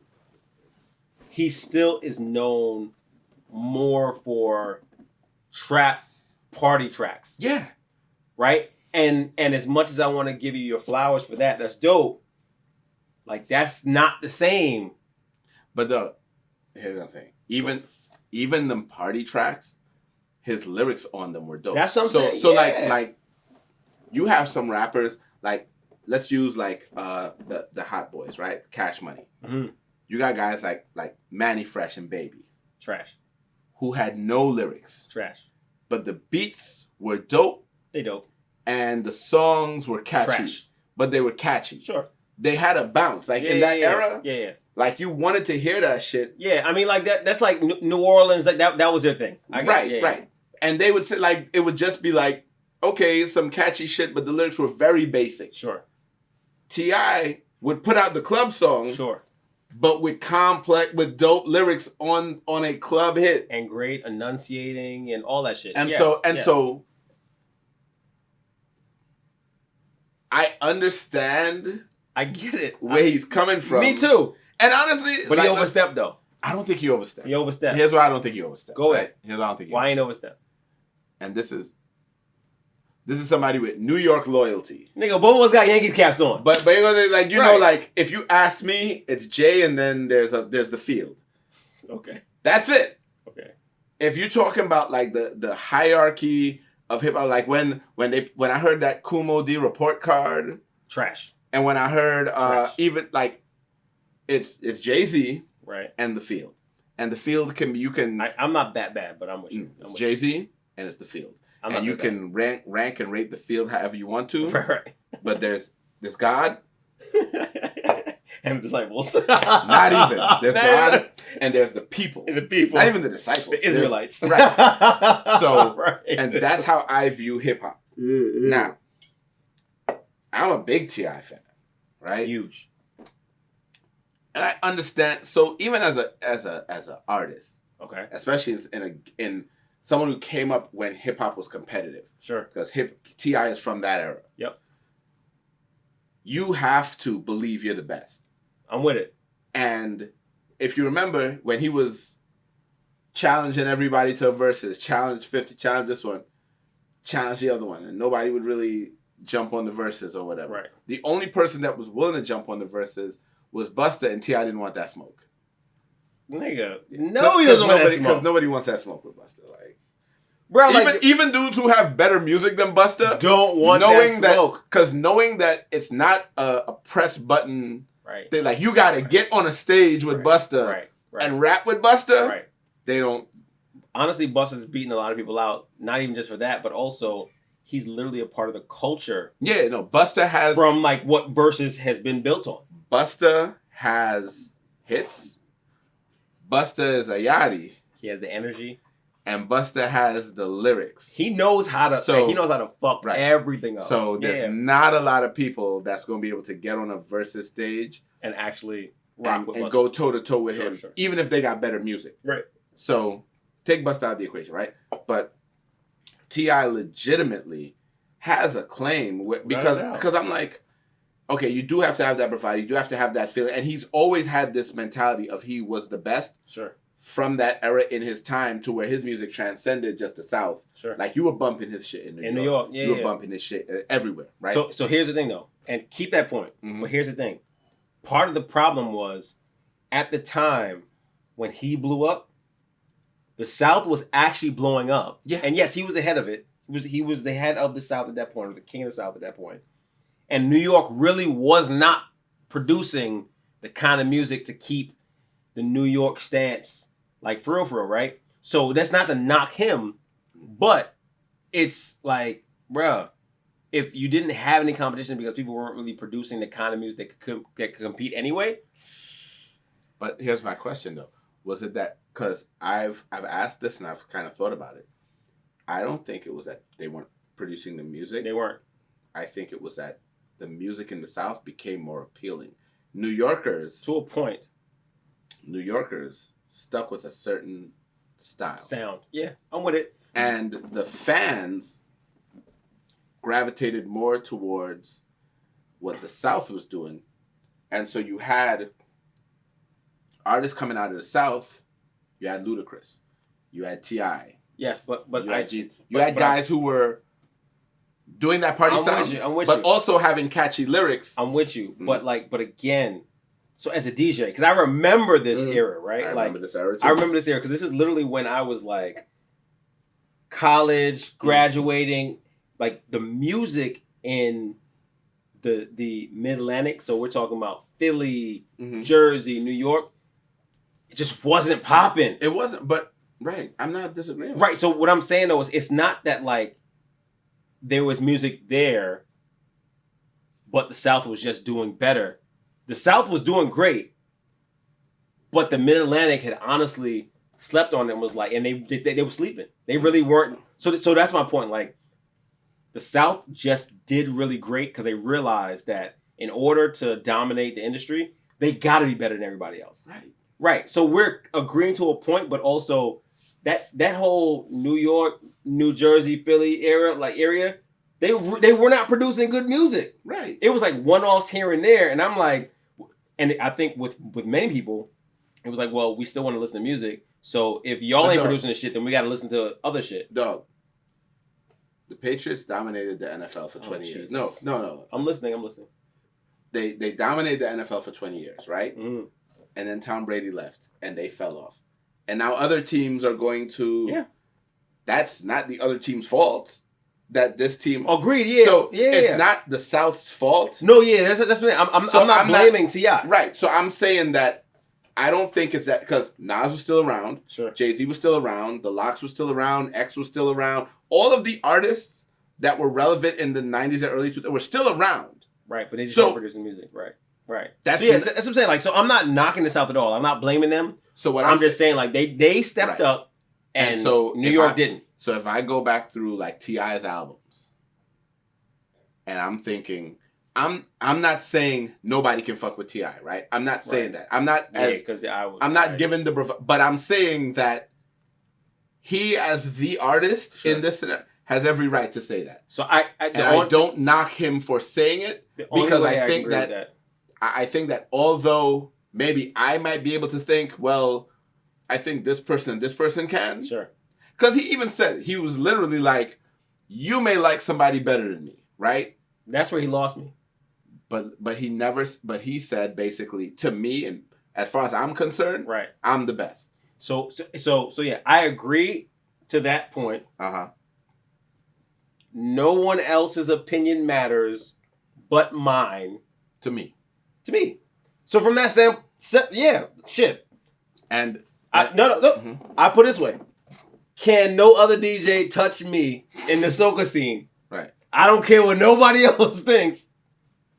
he still is known more for trap party tracks. Yeah. Right? And as much as I want to give you your flowers for that, that's dope. Like, that's not the same. But here's what I'm saying. Even them party tracks, his lyrics on them were dope. That's what I'm saying. So like you have some rappers, like let's use like the Hot Boys, right? Cash Money. Mm-hmm. You got guys like Manny Fresh and Baby, Trash. who had no lyrics, Trash. but the beats were dope. They dope. And the songs were catchy. Trash. But they were catchy. Sure. They had a bounce. Like in that era. Yeah. Like you wanted to hear that shit. Yeah, I mean like that's like New Orleans, like that was their thing. Right. And they would say like it would just be like, okay, some catchy shit, but the lyrics were very basic. Sure. T.I. would put out the club song. Sure. But with dope lyrics on a club hit. And great enunciating and all that shit. And so I understand. I get it. Where he's coming from. Me too. And honestly, but he overstepped though. I don't think he overstepped. He overstepped. Here's why I don't think he overstepped. Go ahead. Here's why I don't think he Why ain't overstepped? And this is somebody with New York loyalty. Nigga, both of us got Yankees caps on. But like you know, like if you ask me, it's Jay and then there's the field. Okay. That's it. Okay. If you're talking about like the hierarchy of hip hop, like when I heard that Kumo D report card. Trash. And when I heard even like it's Jay-Z right and the field. And the field can be I'm not that bad, but I'm with you. It's Jay-Z and it's the field. And you can rank and rate the field however you want to. Right. But there's God. And the disciples. Not even. There's God and there's the people. The people. Not even the disciples. The Israelites. Right. So, and that's how I view hip hop. Mm-hmm. Now, I'm a big T.I. fan. Right? Huge. And I understand. So even as a artist, okay, especially in someone who came up when hip hop was competitive, sure, because T.I. is from that era. Yep. You have to believe you're the best. I'm with it. And if you remember when he was challenging everybody to a versus, challenge 50, challenge this one, challenge the other one, and nobody would really jump on the verses or whatever. Right. The only person that was willing to jump on the verses was Busta, and T.I. didn't want that smoke. Nigga, no, he doesn't want that smoke. Because nobody wants that smoke with Busta. Like, bro, even dudes who have better music than Busta don't want that smoke. Because knowing that it's not a press button thing, like you got to get on a stage with Busta and rap with Busta. Right. They don't. Honestly, Busta's beating a lot of people out. Not even just for that, but also he's literally a part of the culture. Yeah, no, Busta has from like what Versus has been built on. Busta has hits. Busta is a yachty. He has the energy. And Busta has the lyrics. He knows how to fuck everything up. So there's not a lot of people that's going to be able to get on a versus stage and actually rock with and Busta. go toe to toe with him, even if they got better music. Right. So take Busta out of the equation, right? But T.I. legitimately has a claim because I'm like, okay, you do have to have that bravado. You do have to have that feeling. And he's always had this mentality of he was the best. Sure. From that era in his time to where his music transcended just the South. Sure. Like you were bumping his shit in New York. Yeah, you were bumping his shit everywhere, right? So here's the thing though, and keep that point. Mm-hmm. But here's the thing. Part of the problem was at the time when he blew up, the South was actually blowing up. Yeah. And yes, he was ahead of it. He was the head of the South at that point, was the king of the South at that point. And New York really was not producing the kind of music to keep the New York stance, like for real, right? So that's not to knock him, but it's like, bruh, if you didn't have any competition because people weren't really producing the kind of music that could compete anyway. But here's my question though. Was it that, because I've asked this and I've kind of thought about it. I don't think it was that they weren't producing the music. They weren't. I think it was that the music in the South became more appealing. New Yorkers. To a point. New Yorkers stuck with a certain style. Sound. Yeah, I'm with it. And the fans gravitated more towards what the South was doing. And so you had artists coming out of the South. You had Ludacris. You had T.I. Yes, but you had guys who were doing that party sound, but also having catchy lyrics. I'm with you, but again, so as a DJ, because I remember this era, right? I remember this era too. I remember this era because this is literally when I was like college, graduating. Like the music in the Mid-Atlantic, so we're talking about Philly, Mm-hmm. Jersey, New York, it just wasn't popping. It wasn't, but right. I'm not disagreeing. Right. So what I'm saying though is it's not that like there was music there, but the South was just doing better. The South was doing great, but the Mid-Atlantic had honestly slept on it and was like, and they were sleeping. They really weren't. So that's my point. Like the South just did really great because they realized that in order to dominate the industry, they got to be better than everybody else. Right. Right. So we're agreeing to a point, but also that whole New York, New Jersey, Philly area, they were not producing good music. Right. It was like one-offs here and there, and I'm like, and I think with many people, it was like, well, we still want to listen to music. So if y'all ain't producing the shit, then we got to listen to other shit. Dog. The Patriots dominated the NFL for 20 years. No. I'm listening. They dominated the NFL for 20 years, right? Mm. And then Tom Brady left, and they fell off. And now other teams are going to. Yeah. That's not the other team's fault. That this team. Agreed. Yeah. So yeah. it's not the South's fault. No. Yeah. That's what I'm not blaming T.I. Right. So I'm saying that I don't think it's that because Nas was still around. Sure. Jay-Z was still around. The Lox was still around. X was still around. All of the artists that were relevant in the 90s and early 2000s were still around. Right, but they just weren't producing music. Right. That's what I'm saying. Like, so I'm not knocking this out at all. I'm not blaming them. So what I'm just saying, like, they stepped up, and so New York didn't. So if I go back through like T.I.'s albums, and I'm thinking, I'm not saying nobody can fuck with T.I., right? I'm not saying that. I'm not giving the but I'm saying that he as the artist in this scenario has every right to say that. So I don't knock him for saying it because I think that I think that although maybe I might be able to think, well, I think this person and this person can. Sure. Because he even said, he was literally like, you may like somebody better than me, right? That's where he lost me. But he said basically to me, and as far as I'm concerned, right, I'm the best. So yeah, I agree to that point. Uh-huh. No one else's opinion matters but mine. To me. So from that standpoint, yeah, shit. And no. Mm-hmm. I put it this way. Can no other DJ touch me in the soca scene? Right. I don't care what nobody else thinks.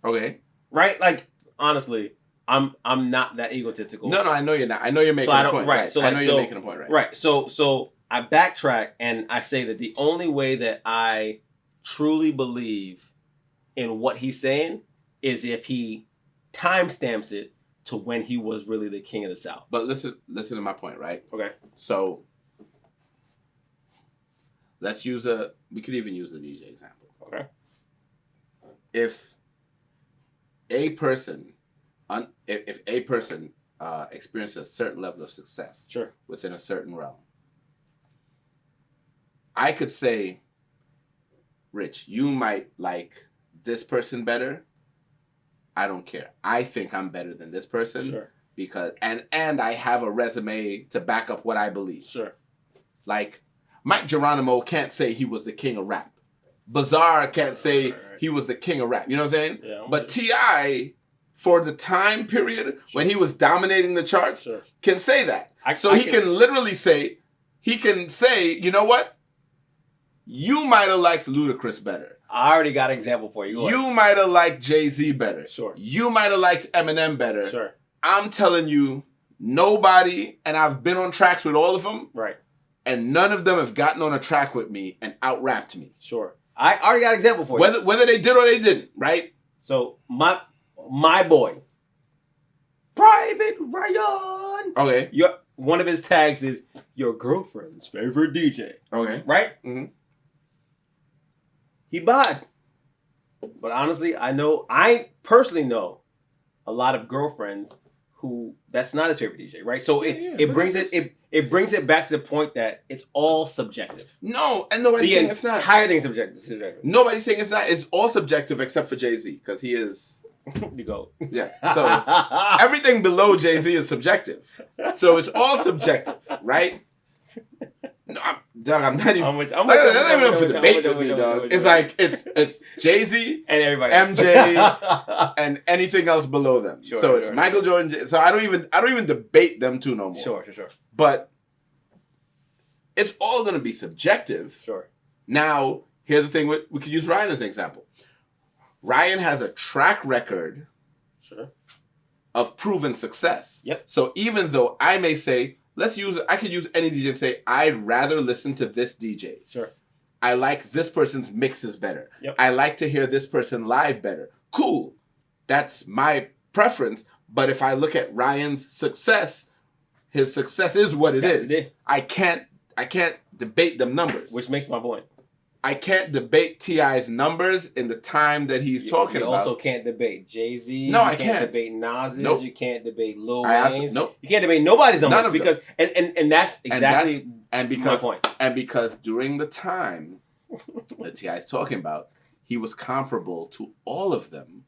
Okay. Right? Like, honestly, I'm not that egotistical. No, I know you're not. I know you're making a point. Right. So you're making a point, right? Right. So I backtrack and I say that the only way that I truly believe in what he's saying is if he timestamps it to when he was really the king of the South. But listen to my point, right? Okay. So we could even use the DJ example. Okay. If a person experiences a certain level of success within a certain realm, I could say, Rich, you might like this person better. I don't care. I think I'm better than this person because and I have a resume to back up what I believe. Sure. Like Mike Geronimo can't say he was the king of rap. Bizarre can't say he was the king of rap. You know what I'm saying? Yeah, but T.I., for the time period when he was dominating the charts, can say that. He can literally say, you know what? You might have liked Ludacris better. I already got an example for you. You might have liked Jay-Z better. Sure. You might have liked Eminem better. Sure. I'm telling you, nobody, and I've been on tracks with all of them. Right. And none of them have gotten on a track with me and out-rapped me. Sure. I already got an example for you. Whether they did or they didn't, right? So, my boy, Private Ryan. Okay. One of his tags is your girlfriend's favorite DJ. Okay. Right? Mm-hmm. He bad. But honestly, I personally know a lot of girlfriends who that's not his favorite DJ, right? So it brings it back to the point that it's all subjective. No, and nobody's saying it's not. The entire thing is subjective. Nobody's saying it's not. It's all subjective except for Jay-Z because he is the GOAT. Yeah. So everything below Jay-Z is subjective. So it's all subjective, right? No, I'm not even. I'm that's not even up for debate with me, dog. It's like it's Jay-Z and everybody, MJ, and anything else below them. Sure, so it's Michael Jordan. So I don't even debate them two no more. Sure. But it's all going to be subjective. Sure. Now, here's the thing: we could use Ryan as an example. Ryan has a track record. Sure. Of proven success. Yep. So even though I may say, I could use any DJ and say, I'd rather listen to this DJ. Sure. I like this person's mixes better. Yep. I like to hear this person live better. Cool. That's my preference. But if I look at Ryan's success, his success is what it is. I can't debate them numbers. Which makes my point. I can't debate T.I.'s numbers in the time that he's talking about. You also can't debate Jay-Z. No, you can't debate Nas's. Nope. You can't debate Lil Wayne's. Nope. You can't debate nobody's numbers None of because and that's exactly my point. And because during the time that T.I.'s talking about, he was comparable to all of them.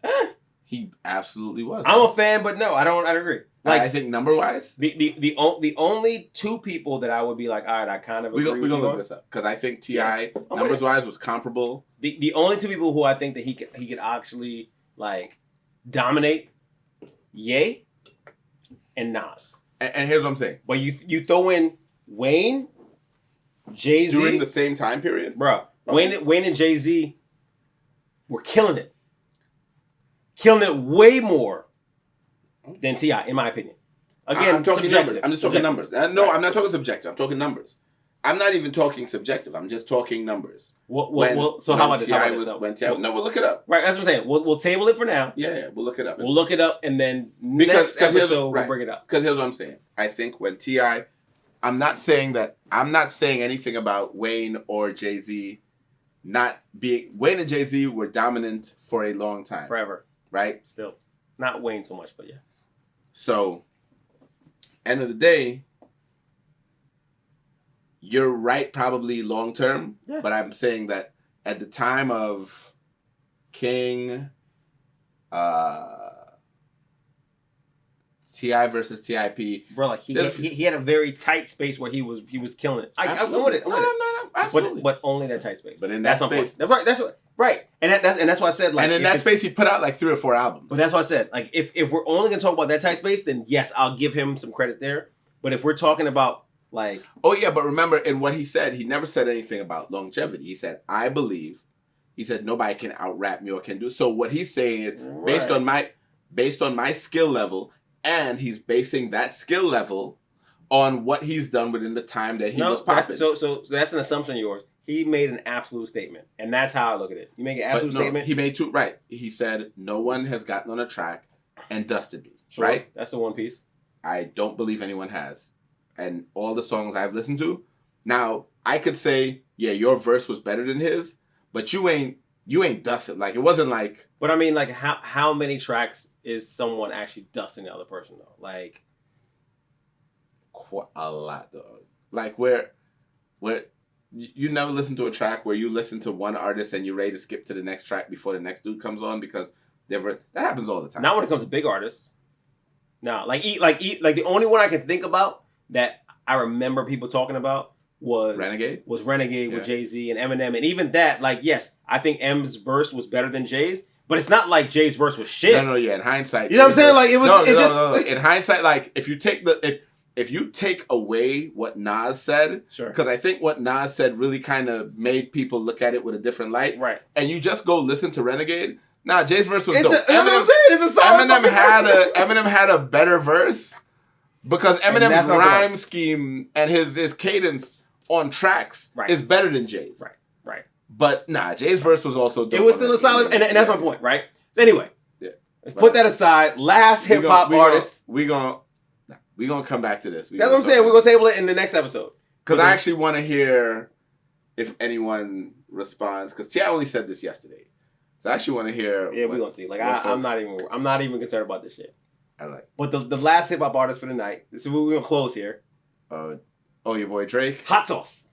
He absolutely was. I'm a fan, but no, I don't agree. Like I think number wise, the only two people that I would be like, all right, I kind of agree with you. We're gonna look this up because I think T.I. numbers wise was comparable. The only two people who I think that he could actually like dominate, Ye and Nas. And here's what I'm saying. But you throw in Wayne, Jay-Z during the same time period, bro. Okay. Wayne and Jay-Z were killing it way more than T.I., in my opinion. Again, I'm talking subjective. numbers. I'm just talking numbers. No, I'm not talking subjective. I'm talking numbers. I'm not even talking subjective. I'm just talking numbers. So how about this? No, we'll look it up. Right, that's what I'm saying. We'll table it for now. Yeah, we'll look it up. We'll look it up, and then next episode we'll bring it up. Because here's what I'm saying. I think when T.I., I'm not saying anything about Wayne or Jay-Z not being... Wayne and Jay-Z were dominant for a long time. Forever. Right? Still. Not Wayne so much, but yeah. So, end of the day, you're right probably long term, but I'm saying that at the time of King, T.I. versus T.I.P. Bro, like he had a very tight space where he was killing it. I'm with it. No, absolutely. But only that tight space. But in that space, that's right. That's right. And that's why I said like. And in that space, he put out like 3 or 4 albums. But that's why I said like if we're only gonna talk about that tight space, then yes, I'll give him some credit there. But if we're talking about like, oh yeah, but remember in what he said, he never said anything about longevity. He said, I believe. He said nobody can out rap me or can do. So what he's saying is based on my skill level. And he's basing that skill level on what he's done within the time that he was popping. So that's an assumption of yours. He made an absolute statement. And that's how I look at it. You make an absolute statement. He made 2, right. He said, no one has gotten on a track and dusted me. Sure. Right? That's the one piece. I don't believe anyone has. And all the songs I've listened to. Now, I could say, yeah, your verse was better than his, but you ain't dusted. Like, it wasn't like... But I mean, like, how many tracks is someone actually dusting the other person, though? Like... Quite a lot, though. Like, where you never listen to a track where you listen to one artist and you're ready to skip to the next track before the next dude comes on because that happens all the time. Not when it comes to big artists. No, like the only one I can think about that I remember people talking about was Renegade with Jay-Z and Eminem. And even that, like, yes, I think M's verse was better than Jay's, but it's not like Jay's verse was shit. No, in hindsight. You know what I'm saying? Like, it was no. In hindsight, like, if you take away what Nas said, sure, because I think what Nas said really kind of made people look at it with a different light. Right. And you just go listen to Renegade. Nah, Jay's verse was dope. Eminem had a better verse because Eminem's rhyme scheme and his cadence on tracks is better than Jay's. Right. But nah, Jay's verse was also dope. It was still a solid, and that's my point, right? So anyway, let's put that aside. Last hip hop artist. We're gonna come back to this. That's what I'm saying. We're gonna table it in the next episode. Because I actually want to hear if anyone responds. Because T.I. only said this yesterday, so I actually want to hear. Yeah, we're gonna see. Like I'm not even concerned about this shit. I like. But the last hip hop artist for the night. This is where we're gonna close here. Your boy Drake. Hot sauce.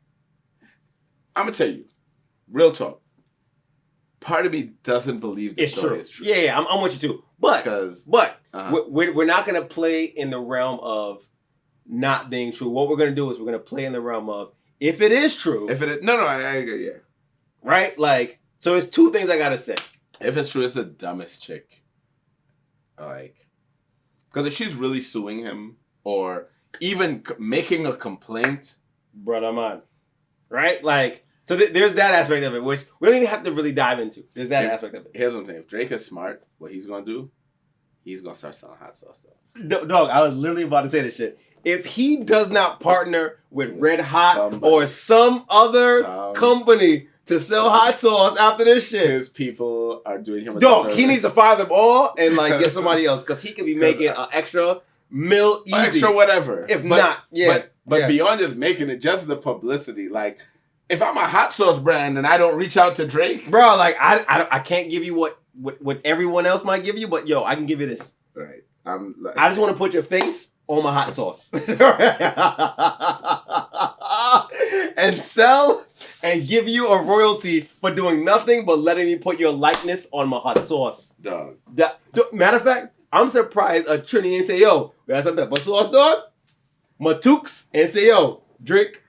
I'm gonna tell you, real talk. Part of me doesn't believe this story is true. Yeah, I'm with you too. But we're not gonna play in the realm of not being true. What we're gonna do is we're gonna play in the realm of if it is true, I agree, yeah. right? Like, so it's two things I gotta say. If it's true, it's the dumbest chick. Like, because if she's really suing him or even making a complaint, brother man, right? Like, so there's that aspect of it, which we don't even have to really dive into. There's that aspect of it. Here's what I'm saying. If Drake is smart, what he's gonna do, he's gonna start selling hot sauce. Dog, I was literally about to say this shit. If he does not partner with Red Hot or some other company to sell hot sauce after this shit, his people are doing him a dog, he needs to fire them all and like get somebody else because he could be making an extra mil easy. Extra whatever. But beyond just making it, just the publicity. Like, if I'm a hot sauce brand and I don't reach out to Drake, bro, like I can't give you what everyone else might give you, but yo, I can give you this. Right. I just want to put your face on my hot sauce and sell and give you a royalty for doing nothing but letting me put your likeness on my hot sauce. Dog. Matter of fact, I'm surprised a Trini and say, yo, we got some pepper sauce, dog. Matooks and say, yo, Drake.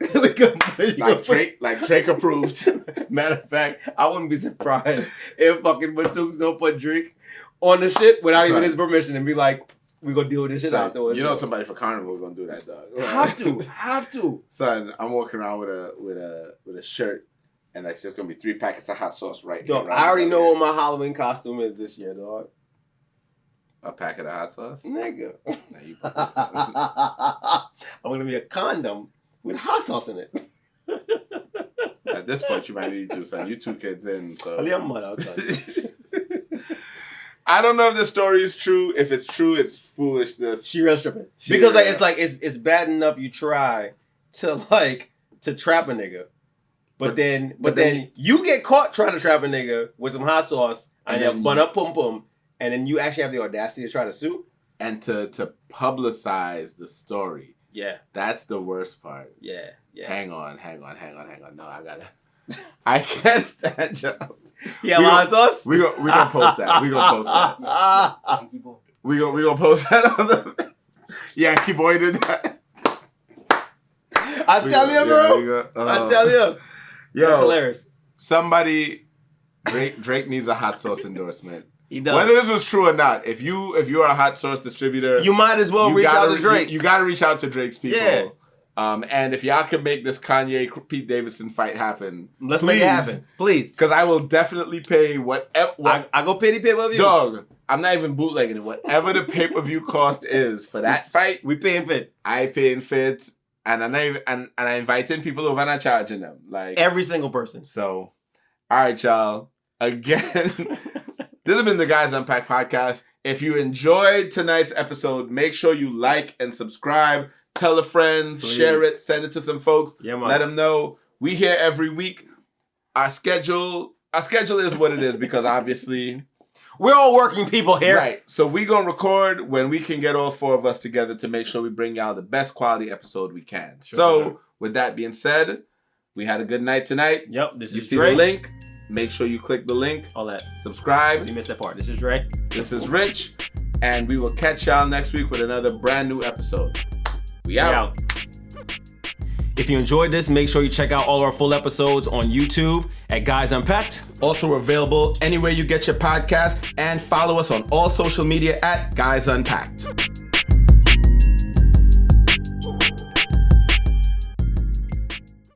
like Drake approved. Matter of fact, I wouldn't be surprised if fucking Matooks don't put Drake on the shit without even his permission and be like, we gonna deal with this shit afterwards. You know somebody for Carnival gonna do that, dog. Have to. Son, I'm walking around with a shirt and that's just gonna be 3 packets of hot sauce right dog, here. I already know what my Halloween costume is this year, dog. A packet of hot sauce? Nigga. I'm gonna be a condom with hot sauce in it. At this point, you might need to, son. You 2 kids in, so. I don't know if the story is true. If it's true, it's foolishness. She real stripping. Because like it's bad enough you try to trap a nigga. But then you get caught trying to trap a nigga with some hot sauce and then bun up pum pum, and then you actually have the audacity to try to sue? And to publicize the story. Yeah. That's the worst part. Yeah. Hang on. No, I can't stand you. Yeah, hot sauce? We gonna post that. We gonna post that on the Yankee Boy did that. I tell you, bro. I tell you. Yo, that's hilarious. Somebody, Drake needs a hot sauce endorsement. He does. Whether this was true or not, if you're a hot sauce distributor, you might as well reach out to Drake. You gotta reach out to Drake's people. Yeah. And if y'all can make this Kanye Pete Davidson fight happen, let's make it happen, please. Because I will definitely pay whatever. I go pay the pay-per-view. Dog, I'm not even bootlegging it. Whatever the pay-per-view cost is for that fight, we paying fit. I paying fit, and I inviting people over and I'm charging them like every single person. So, all right, y'all. Again, this has been the Guys Unpack podcast. If you enjoyed tonight's episode, make sure you like and subscribe. Tell a friend, share it, send it to some folks. Yeah, man. Let them know. We here every week. Our schedule is what it is because obviously we're all working people here. Right. So we gonna record when we can get all 4 of us together to make sure we bring y'all the best quality episode we can. Sure. With that being said, we had a good night tonight. Yep. You see the link. Make sure you click the link. All that. Subscribe. So you missed that part. This is Dre. This is Rich. And we will catch y'all next week with another brand new episode. We out. If you enjoyed this, make sure you check out all our full episodes on YouTube at Guys Unpacked. Also available anywhere you get your podcast, and follow us on all social media at Guys Unpacked.